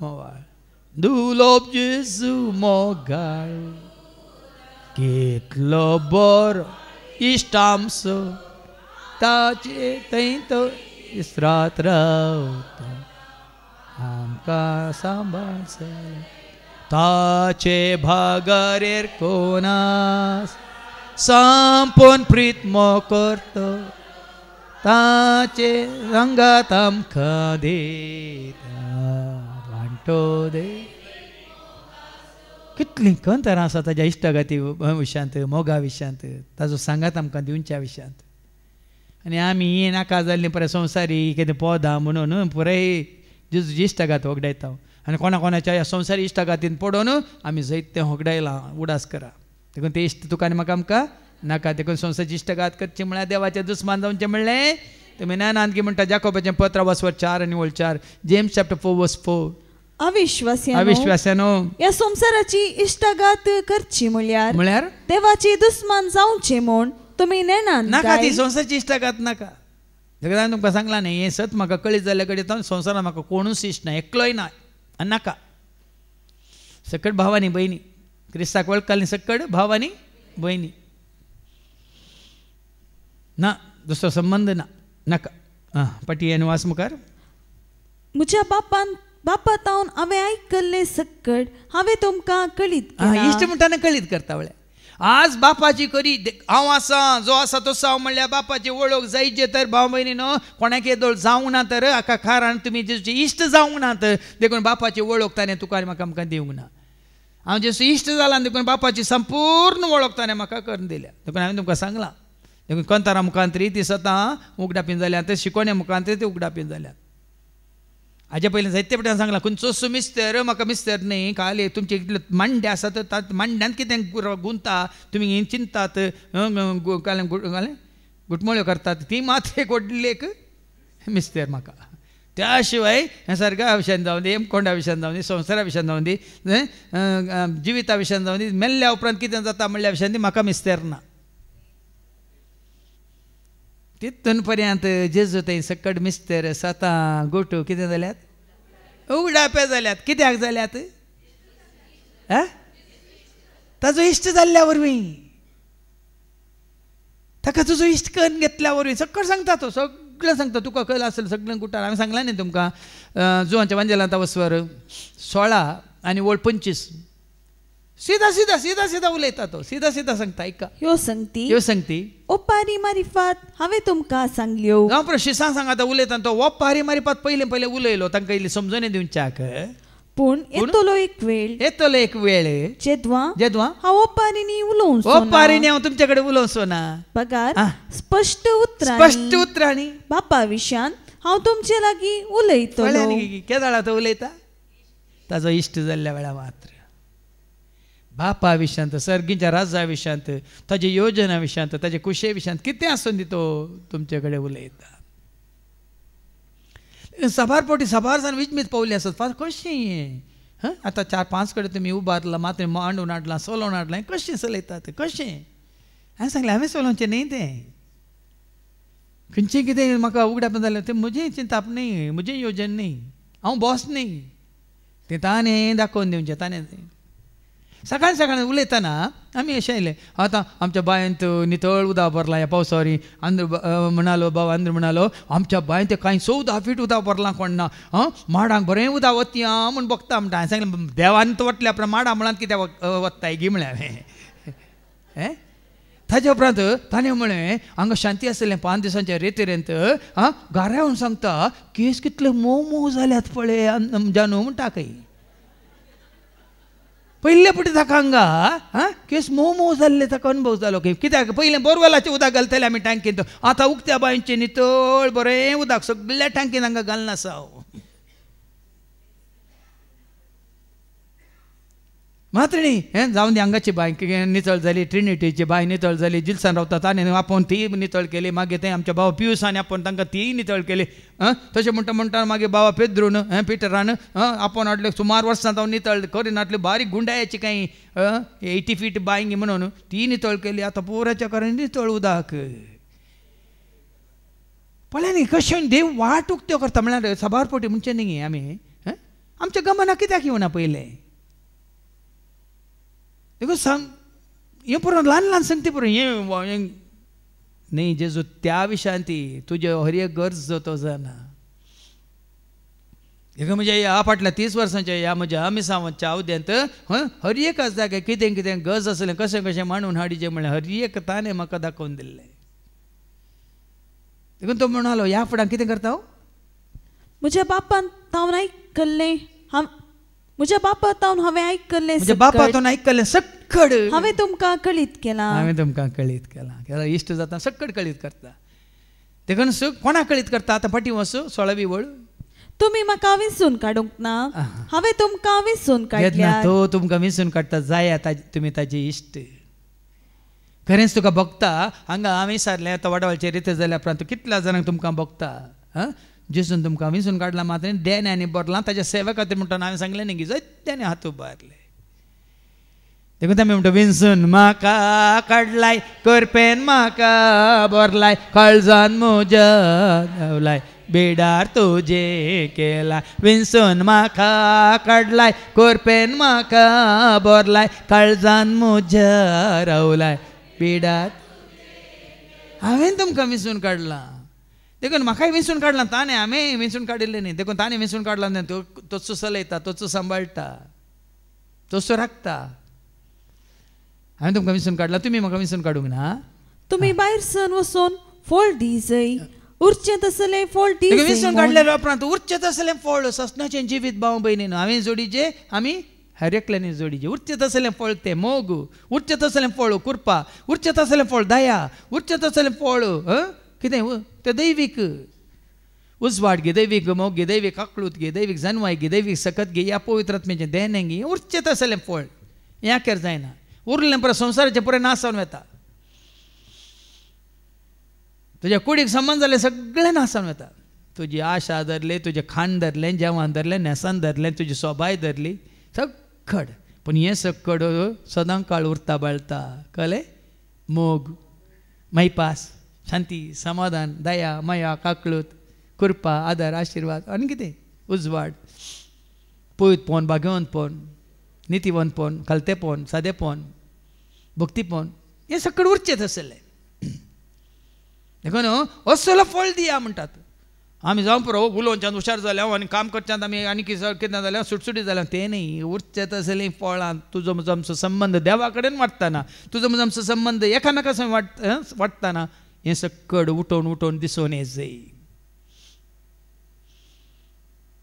मोवाळ दुलोब जेजू मोगाळ कितलो बरो इश्ट आमचो ताचे थंय तो इस्रात रावता आमकां सांबाळचो ताचे भागारेर कोणास संपून प्रीत करतो ताचे रंगात आमकां देता वांटो दे. कितलीं कंतारां आसा ताज्या इश्टागाती विशयांत मोगा विशयांत ताजो सांगात आमकां दिवच्या विशयांत. आनी आमी नाका जाल्लीं पळय संवसारी कितें पोदां म्हणून पुराय जेजूची इश्टागात वगडायता आनी कोणाच्या ह्या संवसारी इश्टागातीन पडोवन आमी जायते होगडायलां उडास करा. देखून ते इश्ट तुका आनी म्हाका आमकां नाका. देखून संवसारची इश्टागात करची म्हळ्यार देवाचें दुस्मान जावचें म्हणलें तुमी ज्ञानान की म्हणटा जाकोबाचें पत्र 4:4 जेम्स chapter 4:4 अविश्वास्यानो ह्या संवसाराची इश्टागात करची म्हळ्यार देवाची दुस्मान जावचें म्हूण तुमी नेणान नाका ती संवसारची इश्टागात नाका. देखून हांवें तुमकां सांगलां न्ही हें सत म्हाका कळीत जाल्या कडेन संवसारान म्हाका कोणूच इश्ट ना एकलोय ना आनी नाका. सकट भाव आनी भयणी क्रिस्ताक वळखली सकट भाव आनी भयणी ना दुसरो संबंध ना नाका. पटी आनी वास मुखार म्हज्या बापात हांवें आयकल्लें सकट हांवें तुमकां कळीत केलां. इश्ट म्हणटाना कळीत करता वळ्या आज बापाची करी हांव आसा जो आसा तसो हांव म्हणल्यार बापाची वळख जायचे तर भाव भयणीनो कोणाक येदोळ जावंक ना तर हाका कारण तुमी जेजूचे इश्ट जावंक ना तर देखून बापाची वळख ताणें तुका आनी म्हाका आमकां दिवंक ना. हांव जेजू इश्ट जालां देखून बापाची संपूर्ण वळख ताणें म्हाका करून दिल्या. देखून हांवें तुमकां सांगलां देखून कंतारा मुखांतरी ती सतां उगडापीन जाल्यात शिकोण्या मुखांतरी ती उगडापीन जाल्यात. हाज्या पयलीं जायते फावटी सांगलां खंयचोच मिस्तर म्हाका मिस्तर न्ही खाली तुमचे कितले मांडे आसात तातूंत मांड्यान कितें गुंता तुमी चिंतात गुटमोळ्यो करतात ती मात्र एक व्हडली एक मिस्तर म्हाका. त्या शिवाय ह्या सारक्या विशयान जावं दी कोंडा विशयान जावं दी संवसारा विशयान जावं दी जिविता विशयान जावं दी मेल्ल्या उपरांत कितें जाता म्हणल्या विशयान दी म्हाका मिस्तर ना. तितून पर्यंत जेजू थंय सकट मिस्तर सतां गोटू कितें जाल्यात उगडापे जाल्यात. कित्याक जाल्यात ताजो इश्ट जाल्ल्या वरवीं ताका तुजो इश्ट करून घेतल्या वरवीं सकट सांगता तो सगळें सांगता तुका कळलं आसलें सगळें गुटार हांवें सांगलां न्ही तुमकां जुवांच्या वांजेलांत वसवर 16 आनी वळ 25 सीधा सीधा सीधा सीधा उलयता तो सीधा सीधा सांगता ऐका ह्यो संगती ह्यो संगती ओपारी मारिफात हांवें तुमकां सांगल्यो हांव प्रश्न सांगाता उलयता तो ओपारी मारिपात पयलें उलयलो तांकां इल्ली समजून दिवच्याक पूण येतलो एक वेळ येतलो एक वेळ जेदवा हांव ओपारीनी उलोवंक ओपारीनी हांव तुमचे कडेन उलोवचो ना पगार स्पश्ट उतरांनी बापा विशयान हांव तुमचे लागीं उलयतलो केदाळा तो उलयता ताजो इश्ट जाल्ल्या वेळा मात्र बापा विशयांत सर्गीच्या राज्या विशयांत ताजे योजना विशयांत ताजे कुशे विशयांत कितें आसून दी तो तुमचे कडेन उलयता सभार पोटी सभार जावन विजमीत पावली आसत कशें आतां 4-5 कडेन तुमी उबारला मात्र मांडून हाडलां सोलोवन हाडलां कशें चलयतात कशें हांवें सांगलें हांवें सोलोवचें न्ही तें खंयचें कितें म्हाका उगड्याप जालें तें म्हजें चिंताप न्ही म्हजें योजन न्ही हांव बॉस न्ही तें ताणें दाखोवन दिवचें ताणें सकाळी सकाळी उलयतना आमी अशें आयले आतां आमच्या बांयंत नितळ उदक भरलां ह्या पावसावरी आंध्र म्हणालो भाव आंध्र म्हणालो आमच्या बांयंत कांय 14 फीट उदक भरलां कोण ना माडांक बरें उदक वती म्हूण बघता म्हणटा हांवें सांगलें देवान तो वतल्या उपरांत माडा म्हणान कित्याक वत्ताय गी म्हळ्यार हांवें ताजे उपरांत ताणें म्हळें हांगा शांती आसलें 5 दिसांच्या रेतेरेंत घाऱ्यावून सांगता केस कितले मोव मोव जाल्यात पळय जानू म्हणटा खंय पयले पुटी ताका हांगा केस मोव मोव जाल्ले ताका अनुभव जालो कित्याक पयलें बोरवेलाचें उदक घालतले आमी टँकींत आतां उक्त्या बांयचें नितळ बरें उदक सगळ्या टँकीन हांगा घालना आसा मात्र न्ही हें जावन दी हांगाची बांय नितळ जाली ट्रिनिटीची बांय नितळ जाली जिल्सान रावता ताणें आपोवन ती नितळ केली मागीर तें आमच्या भावा पियुसांनी आपोवन तांकां ती नितळ केली तशें म्हणटा म्हणटा मागीर बाबा पेद्रून पिटरान आपोवन हाडले सुमार वर्सां जावन नितळ करीन हाडली बारीक गुंडायाची कांय 80 फीट बांय म्हणून ती नितळ केली आतां पोराच्या कारण नितळ उदक पळय न्ही कशें देव वाट उक्त्यो करता म्हळ्यार सभार पोटी म्हणचे न्ही आमी आमच्या गमना कित्याक येवना पयलें देखो सांग हें पुरो ल्हान ल्हान सांगती पुरो हें न्ही जेजू त्या विशयान ती तुजे हर एक गरज जो तो जाणा देखो म्हज्या ह्या फाटल्या 30 वर्सांच्या ह्या म्हज्या मिसांवाच्या अवद्यांत हर एक जाग्यार कितें कितें गरज आसलें कशें कशें मांडून हाडिचें म्हळ्यार हर एक ताणें म्हाका दाखोवन दिल्लें देखून तो म्हणालो ह्या फुड्यान कितें करता हांव म्हज्या बापान तावन आयकल्लें म्हज्या बापातावन हांवें आयकल्लें म्हज्या बापातावन आयकल्लें सक्कड हांवें तुमकां कळीत केलां इश्ट जाता सक्कड कळीत करता देखून कोणाक कळीत करता आतां फाटीं वच 16वी वळ तुमी म्हाका विंचून काडूंक ना हांवें तुमकां विंचून काडल्या तो तुमकां विंचून काडटा जाय तुमी ताजे इश्ट खरेंच तुका भोगता हांगा हांवें विचारलें आतां वडवाळचे रिते जाल्या उपरांत कितल्या जाणांक तुमकां भोगता जेसून तुमकां विंचून काडला मात्र देण्यानी बरलां ताच्या सेवे खातीर म्हणटा हांवें सांगलें न्ही की जायत्यानी हात उबारले देखून आमी म्हणटा विंचून म्हाका काडलाय करपेन म्हाका बरलाय काळजान म्हज्या धांवलाय बेडार तुजे केला विंचून म्हाका काडलाय करपेन म्हाका बरलाय काळजान म्हज्या रावलाय बेडार हांवें तुमकां विंचून काडलां देखून म्हाकाय विंचून काडलां ताणें हांवें विंचून काडिल्लें न्ही देखून ताणें विंचून काडलां न्ही तोच चलयता तोच सांबाळटा तोच राखता हांवें तुमकां विंचून काडलां तुमी म्हाका विंचून काडूंक ना तुमी भायर सर वचून फळ दी जय उरचें तसलें फळ दी विंचून काडलेलो उपरांत उरचें तसलें फळ ससनाचें जिवीत भाव भयणीन हांवें जोडीचें आमी हर एकल्यानी जोडीचें उरचें तसलें फळ तें मोग उरचें तसलें फळ कुरपा उरचें तसलें फळ दया उरचें तसलें फळ कितें तें दैवीक उजवाड घे दैवीक मोग घे दैवीक आकळूत घे दैवीक जानवाय घे दैवीक सकत घे ह्या पवित्र आत्म्याचें देणें घे उरचें तसलें फळ ह्या केर जायना उरलें परत संवसाराचें पुरें नासावन वता तुज्या कुडीक संबंद जालें सगळें नासावन वता तुजी आशा धरली तुजें खाण धरलें जेवण धरलें नेसान धरलें तुजी सोबाय धरली सक्कड पूण हें सक्कड सदां काळ उरता बाळटा कळ्ळें मोग मैपास शांती समाधान दया माया काकळूत कृपा आदार आशिर्वाद आनी कितें उजवाड पळयत पोवन बागेवंत पोवन नितीवंतपण कलतेपण सादेपण भक्तीपण हे सगळं उरचेत असले देखून असलो फळ दिया म्हणटात आमी जावं पुरो उलोवच्यान हुशार जाल्या आनी काम करच्यान आमी आनी कितें जाल्यार सुटसुटी जाल्या तें न्ही उरचेत असलें फळां तुजो म्हजो आमचो संबंध देवा कडेन वाडटाना तुजो म्हजो आमचो संबंध एकामेका वाडटाना हें सगळं उठोवन दिसून येत जाय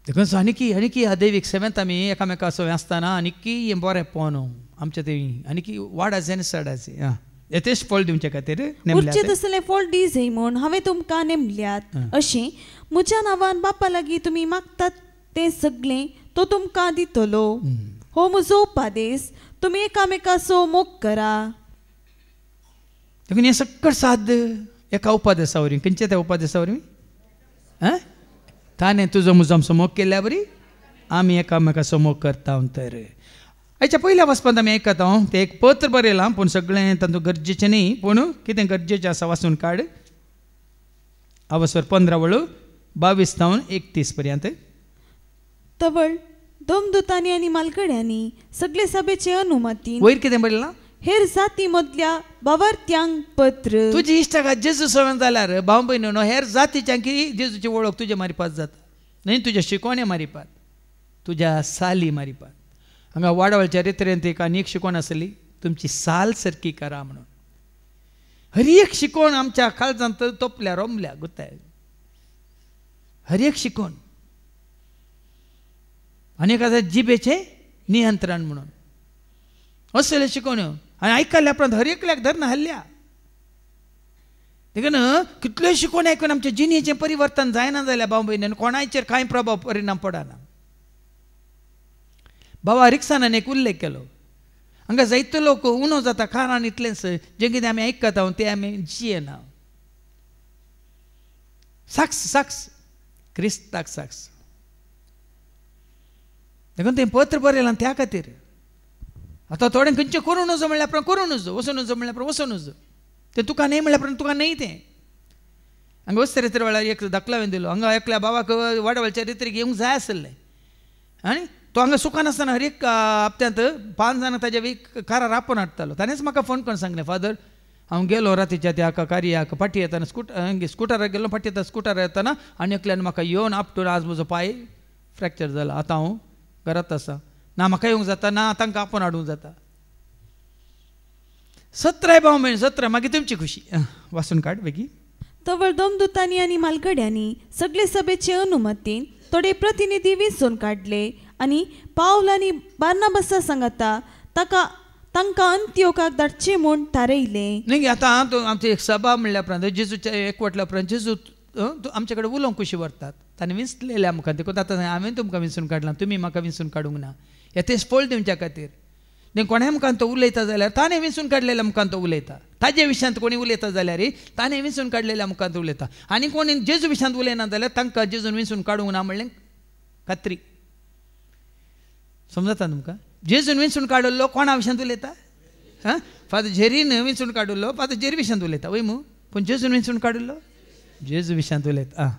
देखून आनीकी दैवीक सेवेंत आमी एकामेका सवय आसतना आनीकी हें बरें पोवन आमचें तें आनीकी वाडाचे आनी चडाचे येतेच फळ दिवचे खातीर उरचे तसले फळ दी जाय म्हूण हांवें तुमकां नेमल्यात अशें म्हज्या नांवान बापा लागीं तुमी मागतात तें सगळें तो तुमकां दितलो हो म्हजो उपादेश तुमी एकामेकाचो मोग करा देखून हें सगळं साद एका उपादेसा वरवीं खंयच्या त्या उपादेसा वरवीं ताणें तुजो म्हजो आमचो मोग केल्ल्या बरी आमी एकामेकाचो मोग करता तर हेच्या पयल्या वचपांत आमी आयकता तें एक पत्र बरयलां पूण सगळें तातूंत गरजेचें न्ही पूण कितें गरजेचें आसा वाचून काड अवसर 15 22 ते 31 पर्यंत तवळ दोमदुतांनी आनी मालगड्यांनी सगळे सभेचे अनुमतीन वयर कितें बरयलां हेर जाती मदल्या बावर्त्यांक पत्र तुजी इश्टाक जेजू सवय जाल्यार भाव भयणीनो हेर जातीच्यांक जेजूची वळख तुजे मारिपात जाता न्ही तुज्या शिकोण्या मारिपात तुज्या साली मारिपात हांगा वाडवळच्या रित्रेंत एक आनी एक शिकोण आसली तुमची साल सारकी करा म्हणून हर एक शिकोण आमच्या काळजांत तोपल्या रोमल्या गुताय हर एक शिकोण आनी एखाद्या जिबेचे नियंत्रण म्हणून असले शिकोण्यो आनी आयकल्ल्या उपरांत हर एकल्याक धरना हल्ल्या देखून कितल्यो शिकोवन आयकून आमच्या जिणेचें परिवर्तन जायना जाल्यार भाव भयणीन कोणाचेर कांय प्रभाव परिणाम पडना बाबा रिक्सानान एक उल्लेख केलो हांगा जायतो लोक उणो जाता कारान इतलेंच जें कितें आमी आयकता तें आमी जियेना साक्स क्रिस्ताक साक्स देखून तें पत्र बरयलां त्या खातीर आतां थोडें खंयचें करूं नजो म्हणल्यार उपरांत करूं नजो वचूं नजो म्हणल्यार उपरांत वचूं नजो तें तुका न्हय म्हणल्यार उपरांत तुका न्हय तें हांगा वचते रितीर वेळार एक दाखला हांवें दिलो हांगा एकल्या बाबाक वाडवळच्या रितीर येवंक जाय आसलें आनी तो हांगा सुखान आसतना हर एक हप्त्यांत 5 जाणां ताज्या कारार रापोवन हाडटालो ताणेंच म्हाका फोन करून सांगलें फादर हांव गेलो रातीच्या त्या कार्याक फाटी येताना स्कुटराक गेलो फाटी येता स्कुटरार येताना आनी एकल्यान म्हाका येवन आपटून आज म्हजो पांय फ्रॅक्चर जाला आतां हांव घरांत आसा ना म्हाका येवंक जाता ना तांकां आपोवन हाडूंक जाता 17 भाव भयण 17 मागीर तुमची खुशी वाचून काड बेगी तवळ दोमदुतांनी आनी मालगड्यांनी सगळे सभेचे अनुमतीन थोडे प्रतिनिधी वेंचून काडले आनी पावल आनी बार्नाबासा सांगता तांकां अंत्योकाक धाडचे म्हूण थारयलें न्ही आतां आमची एक सभा म्हणल्या उपरांत जेजूच्या एकवटल्या उपरांत जेजू आमचे कडेन उलोवंक कशी व्हरतात ताणें विंचलेल्या मुखार देखून आतां हांवें तुमकां विंचून काडलां तुमी म्हाका विंचून काडूंक ना हे तेच फळ दिवच्या खातीर न्ही कोणा मुखार तो उलयता जाल्यार ताणें विंचून काडलेल्या मुखार तो उलयता ताजे विशयांत कोणी उलयता जाल्यार ताणें विंचून काडलेल्या मुखार उलयता आनी कोणी जेजू विशयांत उलयना जाल्यार तांकां जेजून विंचून काडूंक ना म्हणलें खात्री समजता तुमकां जेजून विंचून काडलो कोणा विशयांत उलयता फादर झेरीन विंचून काडलो फादर झेरी विशयांत उलयता वय मू पूण जेजून विंचून काडलो जेजू विशयांत उलयता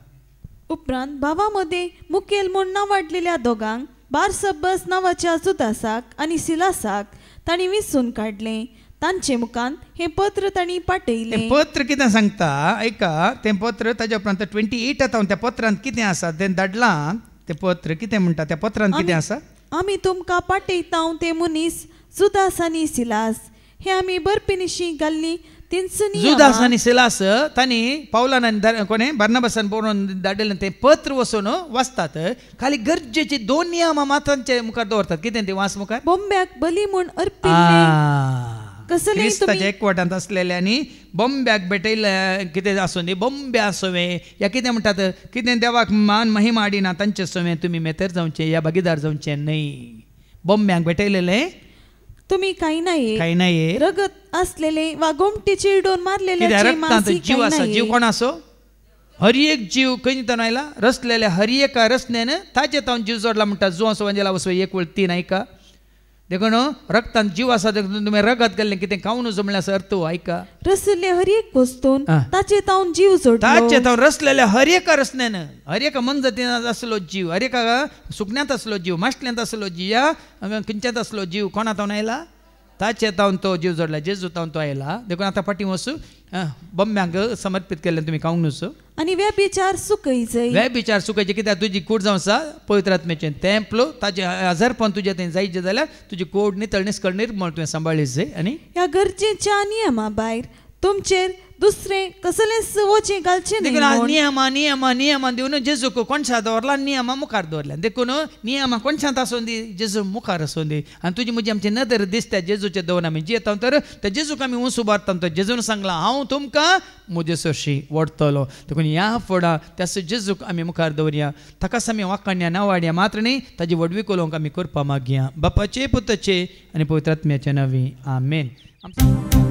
उपरांत भावा मदें मुखेल म्हूण नांवाडलेल्या दोगांक बारसब्बस नांवाच्या जुदासाक आनी सिलासाक तांणी विंचून काडलें तांचे मुखान हें पत्र तांणी पाठयलें पत्र कितें सांगता ऐका तें पत्र ताज्या उपरांत 28 येता त्या पत्रांत कितें आसा तें धाडलां तें पत्र कितें म्हणटा त्या पत्रांत कितें आसा आमी तुमकां पाठयता ते मनीस जुदास आनी सिलास हे आमी बरपेनिशी घाल्ली जुदास आनी सिलास तांणी पावलान आनी कोणें बार्नाबासान बरोवन धाडिल्लें तें पत्र वचून वाचतात खाली गरजेची 2 नियमां मात तांचे मुखार दवरतात कितें तें वाच मुखार बोंब्याक बली म्हूण अर्पिल्लें क्रिस्ताच्या एकवटांत असलेल्यांनी बोंब्याक भेटयले कितें आसूं न्ही बोंब्या सवें या कितें म्हणटात कितें देवाक मान महिमा हाडिना तांचे सवें तुमी मेतेर जावचें या भागीदार जावचें न्हय बोंब्यांक भेटयलेलें तुमी कांय नाये रगत असलेले वा गोमटी चिरडून मारलेले जीव आसा जीव कोण आसो हर एक जीव खंय ताणूं आयला रचलेल्या हर एका रचनेन ताचे तावन जीव जोडला म्हणटा जो असो वंजेला वसो एक वळ 3 ऐका देखून रक्तान जीव आसा देखून तुमी रगत गेल्ले कितें खावन नजो म्हणल्यार अर्थ ऐका रसले हर एक वस्तून हा. ताचे तावन जीव जोडलो ताचे तावन रसलेल्या हर एका रसण्यान हर एका मन जातीन आसलो जीव हर एका सुकण्यांत आसलो जीव माश्टल्यांत आसलो जीव या खंयच्यात आसलो जीव कोणा तावन आयला ताचे तावन तो जीव जोडला जेजू तावन तो आयला देखून आतां फाटीं वचू बंब्यांक समर्पीत केल्ले तुमी खावंक नसो आणि व्यभिचार सुकय जाय व्यभिचार सुखायचे कित्याक तुजी कूड जावं आसा पवित्र आत्म्याचें तेंपलो ताजे हजारपण तुजे थंय जायचे जाल्यार तुजी कूड नितळ निस्कळ निर्मळ तुवें सांबाळली जाय आनी ह्या गरजेच्या नियमा भायर तुमचेर दुसरें कसलेंच वचें घालचें न्ही देखून आज म्हूण. नियमा दिवन जेजूक कोणशां दवरला नियमा मुखार दवरल्या देखून नियमा कोणशांत आसूं दी जेजू मुखार आसूं दी आनी तुजी म्हजी आमची नदर दिसता जेजूचे दवरून आमी जियेता तर त्या जेजूक आमी उंच उबारता तो जेजून सांगला हांव तुमकां म्हजे सोशी ओडटलो देखून ह्या फुडां त्या जेजूक आमी मुखार दवरया ताकाच आमी वाखाणया ना वाडया मात्र न्ही ताजी वडवी कोलोवंक आमी करपा मागया बापाचे पुताचे आनी पवित्र आत्म्याचे नवी आमेन.